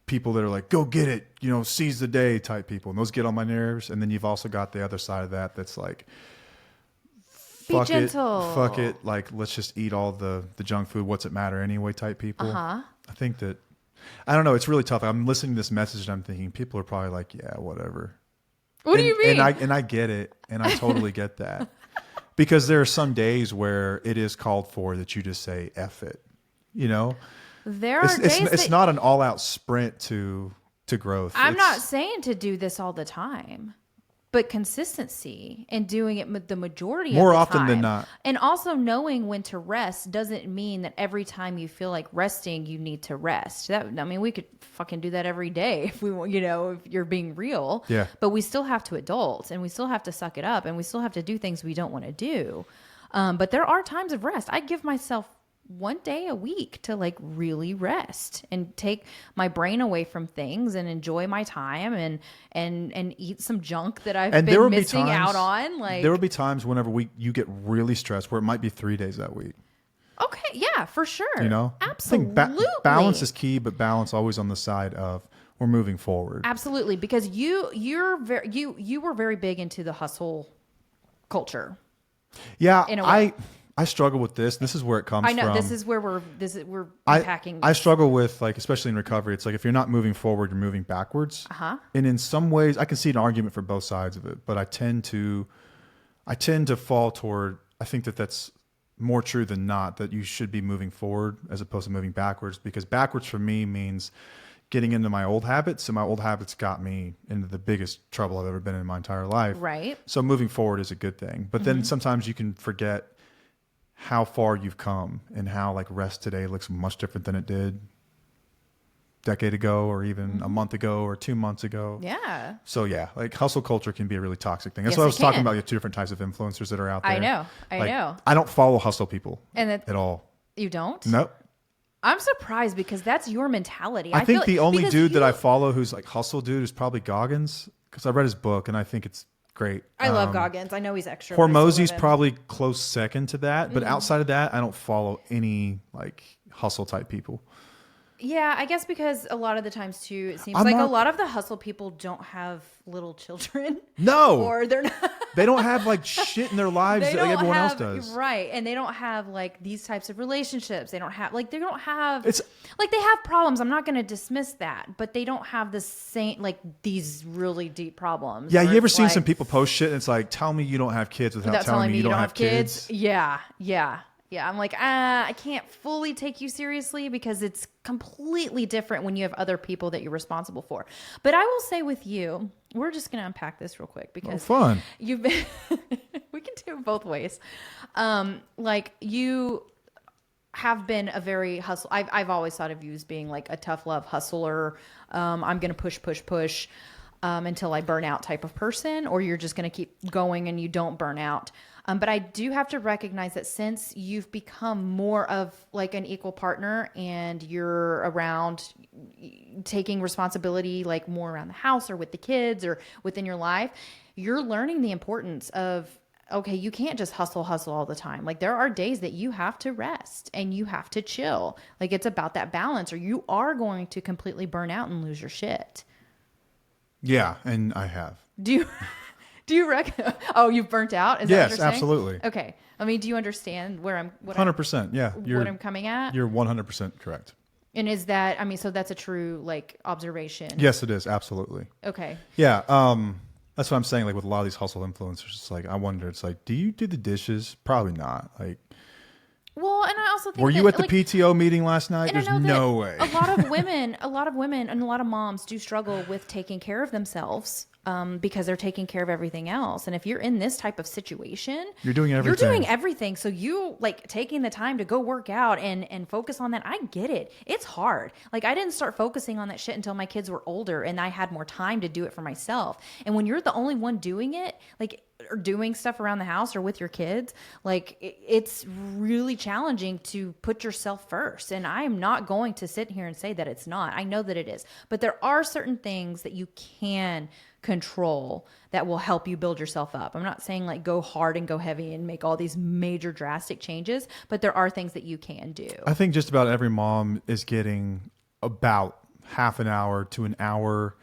people that are like, go get it, seize the day type people. And those get on my nerves. And then you've also got the other side of that that's like, be gentle. Fuck it. Like, let's just eat all the junk food. What's it matter anyway type people. I think that, I don't know. It's really tough. I'm listening to this message and I'm thinking people are probably like, yeah, whatever. What do you mean? And I get it. And I totally get that, because there are some days where it is called for that you just say, F it, There are days it's not an all out sprint to growth. I'm not saying to do this all the time, but consistency and doing it the majority more of the often time. than not. And also knowing when to rest doesn't mean that every time you feel like resting, you need to rest. We could fucking do that every day if we want, if you're being real. Yeah. But we still have to adult, and we still have to suck it up, and we still have to do things we don't want to do. But there are times of rest. I give myself one day a week to like really rest and take my brain away from things and enjoy my time and eat some junk that I've been missing out on. Like, there will be times whenever you get really stressed where it might be 3 days that week. Okay. Yeah, for sure. Absolutely. I think balance is key, but balance always on the side of we're moving forward. Absolutely. Because you were very big into the hustle culture. Yeah. I struggle with this. This is where it comes from. I know. This is where we're unpacking. I struggle with, like, especially in recovery, it's like if you're not moving forward, you're moving backwards. And in some ways, I can see an argument for both sides of it, but I tend to fall toward, I think that's more true than not, that you should be moving forward as opposed to moving backwards, because backwards for me means getting into my old habits, and my old habits got me into the biggest trouble I've ever been in my entire life. Right. So moving forward is a good thing. But then sometimes you can forget how far you've come and how like rest today looks much different than it did a decade ago, or even a month ago, or 2 months ago. Yeah. So yeah, like hustle culture can be a really toxic thing. That's Yes, what I was talking about. You have two different types of influencers that are out there. I know. I don't follow hustle people And at all. You don't? Nope. I'm surprised because that's your mentality. I think feel the only because dude that I follow who's like hustle dude is probably Goggins, because I read his book and I think it's great. I love Goggins. I know he's extra. but I still Hormozy's love him. probably close second to that, but outside of that, I don't follow any like hustle type people. Yeah, I guess because a lot of the times too, it seems I'm like not- a lot of the hustle people don't have little children. No, Or they're not. they don't have like shit in their lives They like don't everyone else have, does. right? And they don't have like these types of relationships. They don't have they don't have. It's- like they have problems. I'm not going to dismiss that, but they don't have the same like these really deep problems. Yeah, where you ever it's seen like, some people post shit and it's like, tell me you don't have kids without without telling me you don't have kids. Yeah, yeah, yeah. I'm like, I can't fully take you seriously because it's completely different when you have other people that you're responsible for. But I will say with you, we're just going to unpack this real quick because fun. you've been, we can do it both ways. Like you have been a very hustle. I've always thought of you as being like a tough love hustler. I'm going to push until I burn out type of person, or you're just going to keep going and you don't burn out. But I do have to recognize that since you've become more of like an equal partner and you're around taking responsibility, like more around the house or with the kids or within your life, you're learning the importance of, okay, you can't just hustle all the time. Like there are days that you have to rest and you have to chill. Like it's about that balance or you are going to completely burn out and lose your shit. Yeah, and I have. Do you reckon? Oh, you've burnt out? Is that what Yes, you're saying? absolutely. Okay. I mean, do you understand where I'm? 100%. Yeah, what I'm coming at? You're 100% correct. And is that? I mean, so that's a true like observation. Yes, it is absolutely. Okay. Yeah, that's what I'm saying. Like with a lot of these hustle influencers, it's like I wonder. It's like, do you do the dishes? Probably not. Like, Well, and I also think were you that, at the like, PTO meeting last night? and I There's know no that way. a lot of women, and a lot of moms do struggle with taking care of themselves. Because they're taking care of everything else. And if you're in this type of situation, You're doing everything. You're doing everything. So you like taking the time to go work out and focus on that. I get it. It's hard. Like I didn't start focusing on that shit until my kids were older and I had more time to do it for myself. And when you're the only one doing it, like or doing stuff around the house or with your kids, like it's really challenging to put yourself first. And I am not going to sit here and say that it's not. I know that it is. But there are certain things that you can control that will help you build yourself up. I'm not saying like go hard and go heavy and make all these major drastic changes, but there are things that you can do. I think just about every mom is getting about half an hour to an hour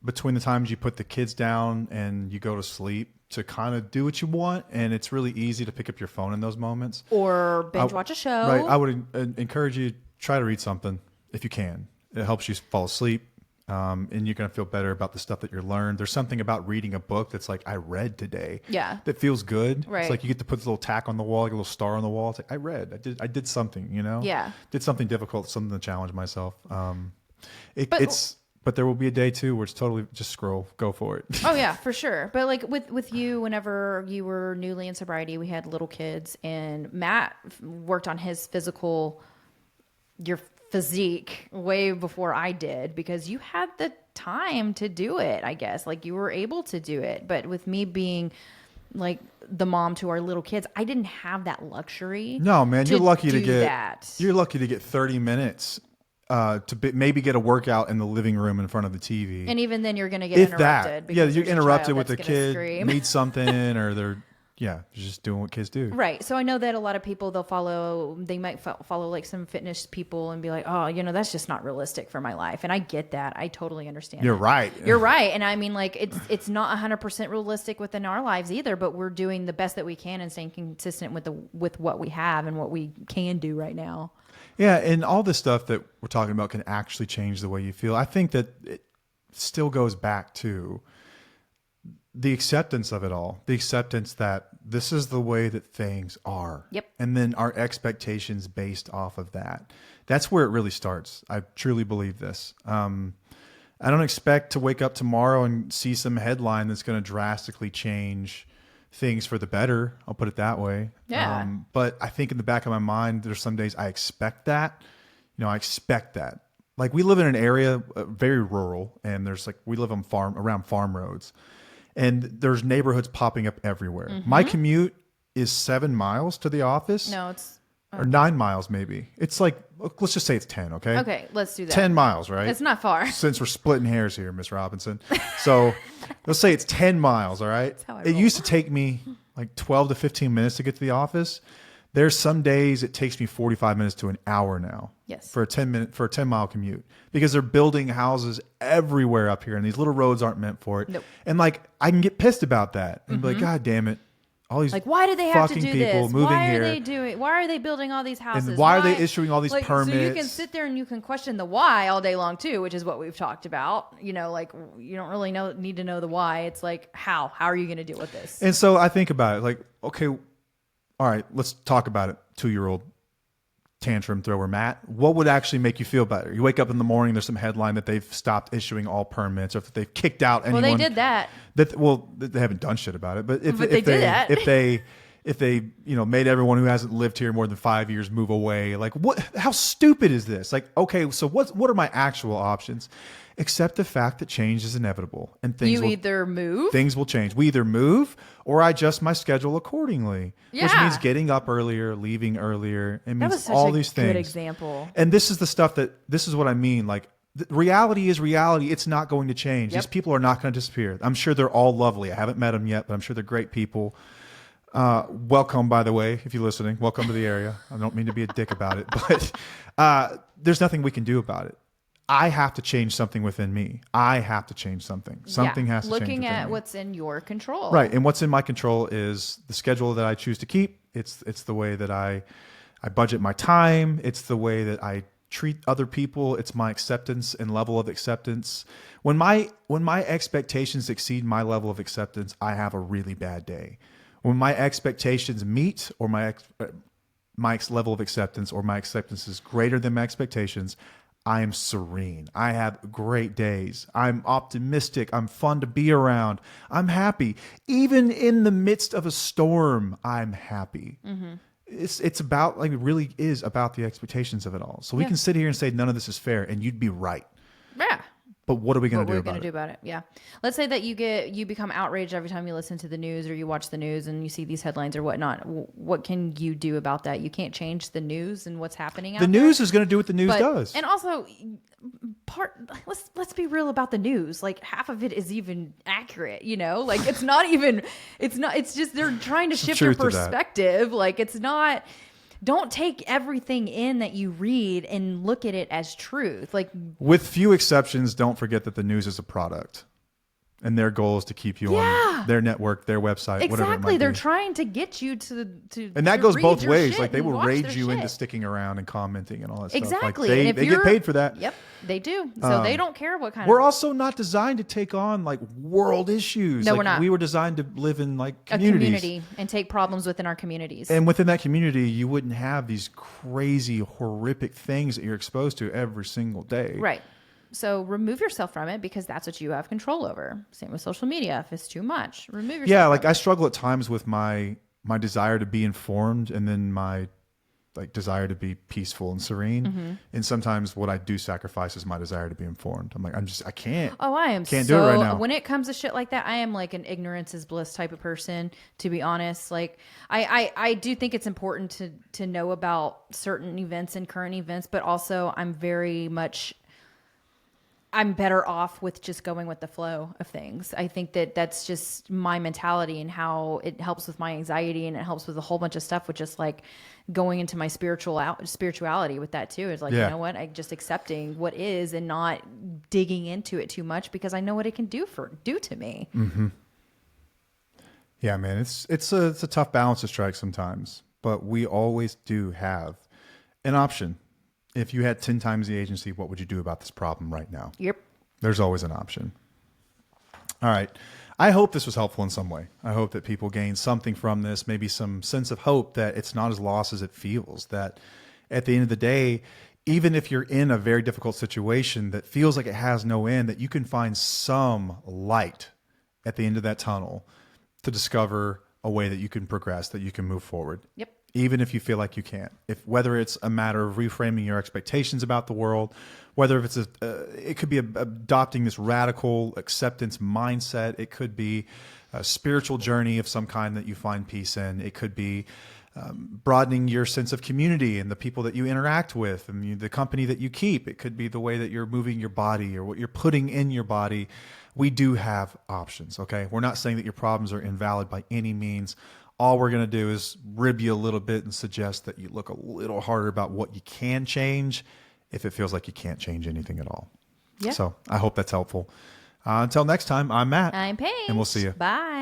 between the times you put the kids down and you go to sleep to kind of do what you want. And it's really easy to pick up your phone in those moments. Or binge watch a show. Right. I would encourage you to try to read something if you can. It helps you fall asleep. And you're going to feel better about the stuff that you're learned. There's something about reading a book that's like, I read today. Yeah. That feels good. Right. It's like you get to put this little tack on the wall, like a little star on the wall. It's like, I read. I did something, you know? Yeah. Did something difficult, something to challenge myself. But there will be a day too where it's totally just scroll, go for it. Oh yeah, for sure. But like with you, whenever you were newly in sobriety, we had little kids and Matt worked on his your physique way before I did because you had the time to do it, I guess. Like you were able to do it. But with me being like the mom to our little kids, I didn't have that luxury. No, man, you're lucky to get that. You're lucky to get 30 minutes maybe get a workout in the living room in front of the TV. And even then you're going to get if interrupted. that. Yeah, you're there's a interrupted child with the that's gonna kid scream. needs something or they're just doing what kids do. Right. So I know that a lot of people, they might follow like some fitness people and be like, oh, that's just not realistic for my life. And I get that. I totally understand. You're right. You're right. And I mean, like, it's not 100% realistic within our lives either, but we're doing the best that we can and staying consistent with what we have and what we can do right now. Yeah. And all this stuff that we're talking about can actually change the way you feel. I think that it still goes back to the acceptance of it all, the acceptance that this is the way that things are. Yep. And then our expectations based off of that. That's where it really starts. I truly believe this. I don't expect to wake up tomorrow and see some headline that's going to drastically change things for the better. I'll put it that way. Yeah. But I think in the back of my mind, there's some days I expect that. I expect that. Like we live in an area very rural, and we live on around farm roads. And there's neighborhoods popping up everywhere. Mm-hmm. My commute is 7 miles to the office. No, it's or 9 miles maybe. It's like, let's just say it's 10, okay? Okay, let's do that. 10 miles, right? It's not far. Since we're splitting hairs here, Miss Robinson. So let's say it's 10 miles, all right? That's how I It roll. used to take me like 12 to 15 minutes to get to the office. There's some days it takes me 45 minutes to an hour now. Yes. For a 10-mile commute, because they're building houses everywhere up here and these little roads aren't meant for it. Nope. And like, I can get pissed about that and be like, God damn it. All these Like, why do they have to fucking do people this? moving Why here. Why are they building all these houses? And why are they issuing all these So you permits? can sit there and you can question the why all day long too, which is what we've talked about. You know, like you don't really need to know the why. It's like how are you going to deal with this? And so I think about it like, okay, all right, let's talk about it. 2-year-old tantrum thrower Matt, what would actually make you feel better? You wake up in the morning, there's some headline that they've stopped issuing all permits, or that they've kicked out anyone. Well, they did that. They haven't done shit about it. But if But they did that. if they made everyone who hasn't lived here more than 5 years move away, like what? How stupid is this? Like, okay, so what are my actual options? Accept the fact that change is inevitable, and things either move. Things will change. We either move or I adjust my schedule accordingly, which means getting up earlier, leaving earlier. It means That was such all a these good things. example. And this is the stuff this is what I mean. Like, reality is reality. It's not going to change. Yep. These people are not going to disappear. I'm sure they're all lovely. I haven't met them yet, but I'm sure they're great people. Welcome, by the way, if you're listening. Welcome to the area. I don't mean to be a dick about it, but there's nothing we can do about it. I have to change something within me. I have to change something. Something has to change Looking within at me. what's in your control. Right. And what's in my control is the schedule that I choose to keep. It's the way that I budget my time. It's the way that I treat other people. It's my acceptance and level of acceptance. When my expectations exceed my level of acceptance, I have a really bad day. When my expectations meet, or my level of acceptance, or my acceptance is greater than my expectations, I am serene. I have great days. I'm optimistic. I'm fun to be around. I'm happy. Even in the midst of a storm, I'm happy. Mm-hmm. It's about, like, it really is about the expectations of it all. So we can sit here and say none of this is fair, and you'd be right. Yeah. But what are we going to do about it? What are we going to do about it? Yeah. Let's say that you become outraged every time you listen to the news or you watch the news and you see these headlines or whatnot. What can you do about that? You can't change the news and what's happening out there. The news is going to do what the news does. And also, let's be real about the news. Like, half of it is even accurate, Like, it's just they're trying to shift your perspective. Like, it's not. Don't take everything in that you read and look at it as truth. Like, with few exceptions, don't forget that the news is a product. And their goal is to keep you on their network, their website, whatever it might be. They're trying to get you to and that goes both ways. Shit like, they will rage you into shit. sticking around and commenting and all that exactly. stuff. Like, they get paid for that. Yep, they do. So they don't care what kind we're also not designed to take on, like, world issues. No, like, we're not. We were designed to live in, like, communities. A community and take problems within our communities. And within that community, you wouldn't have these crazy, horrific things that you're exposed to every single day. Right. So remove yourself from it, because that's what you have control over. Same with social media. If it's too much, remove yourself. Yeah, like, I struggle at times with my desire to be informed, and then my, like, desire to be peaceful and serene. Mm-hmm. And sometimes what I do sacrifice is my desire to be informed. I'm like, I can't. Oh, I am. Can't do it right now. When it comes to shit like that, I am like an ignorance is bliss type of person, to be honest. Like, I do think it's important to know about certain events and current events, but also I'm better off with just going with the flow of things. I think that that's just my mentality and how it helps with my anxiety, and it helps with a whole bunch of stuff with just, like, going into my spirituality with that too. It's like, you know what? I just accepting what is and not digging into it too much, because I know what it can do to me. Mm-hmm. Yeah, man, it's a tough balance to strike sometimes, but we always do have an option. If you had 10 times the agency, what would you do about this problem right now? Yep. There's always an option. All right. I hope this was helpful in some way. I hope that people gain something from this, maybe some sense of hope that it's not as lost as it feels, that at the end of the day, even if you're in a very difficult situation that feels like it has no end, that you can find some light at the end of that tunnel to discover a way that you can progress, that you can move forward. Yep. Even if you feel like you can't, whether it's a matter of reframing your expectations about the world, whether if it could be adopting this radical acceptance mindset. It could be a spiritual journey of some kind that you find peace in. It could be broadening your sense of community and the people that you interact with and the company that you keep. It could be the way that you're moving your body or what you're putting in your body. We do have options, okay? We're not saying that your problems are invalid by any means. All we're going to do is rib you a little bit and suggest that you look a little harder about what you can change if it feels like you can't change anything at all. Yeah. So I hope that's helpful. Until next time, I'm Matt. I'm Paige. And we'll see you. Bye.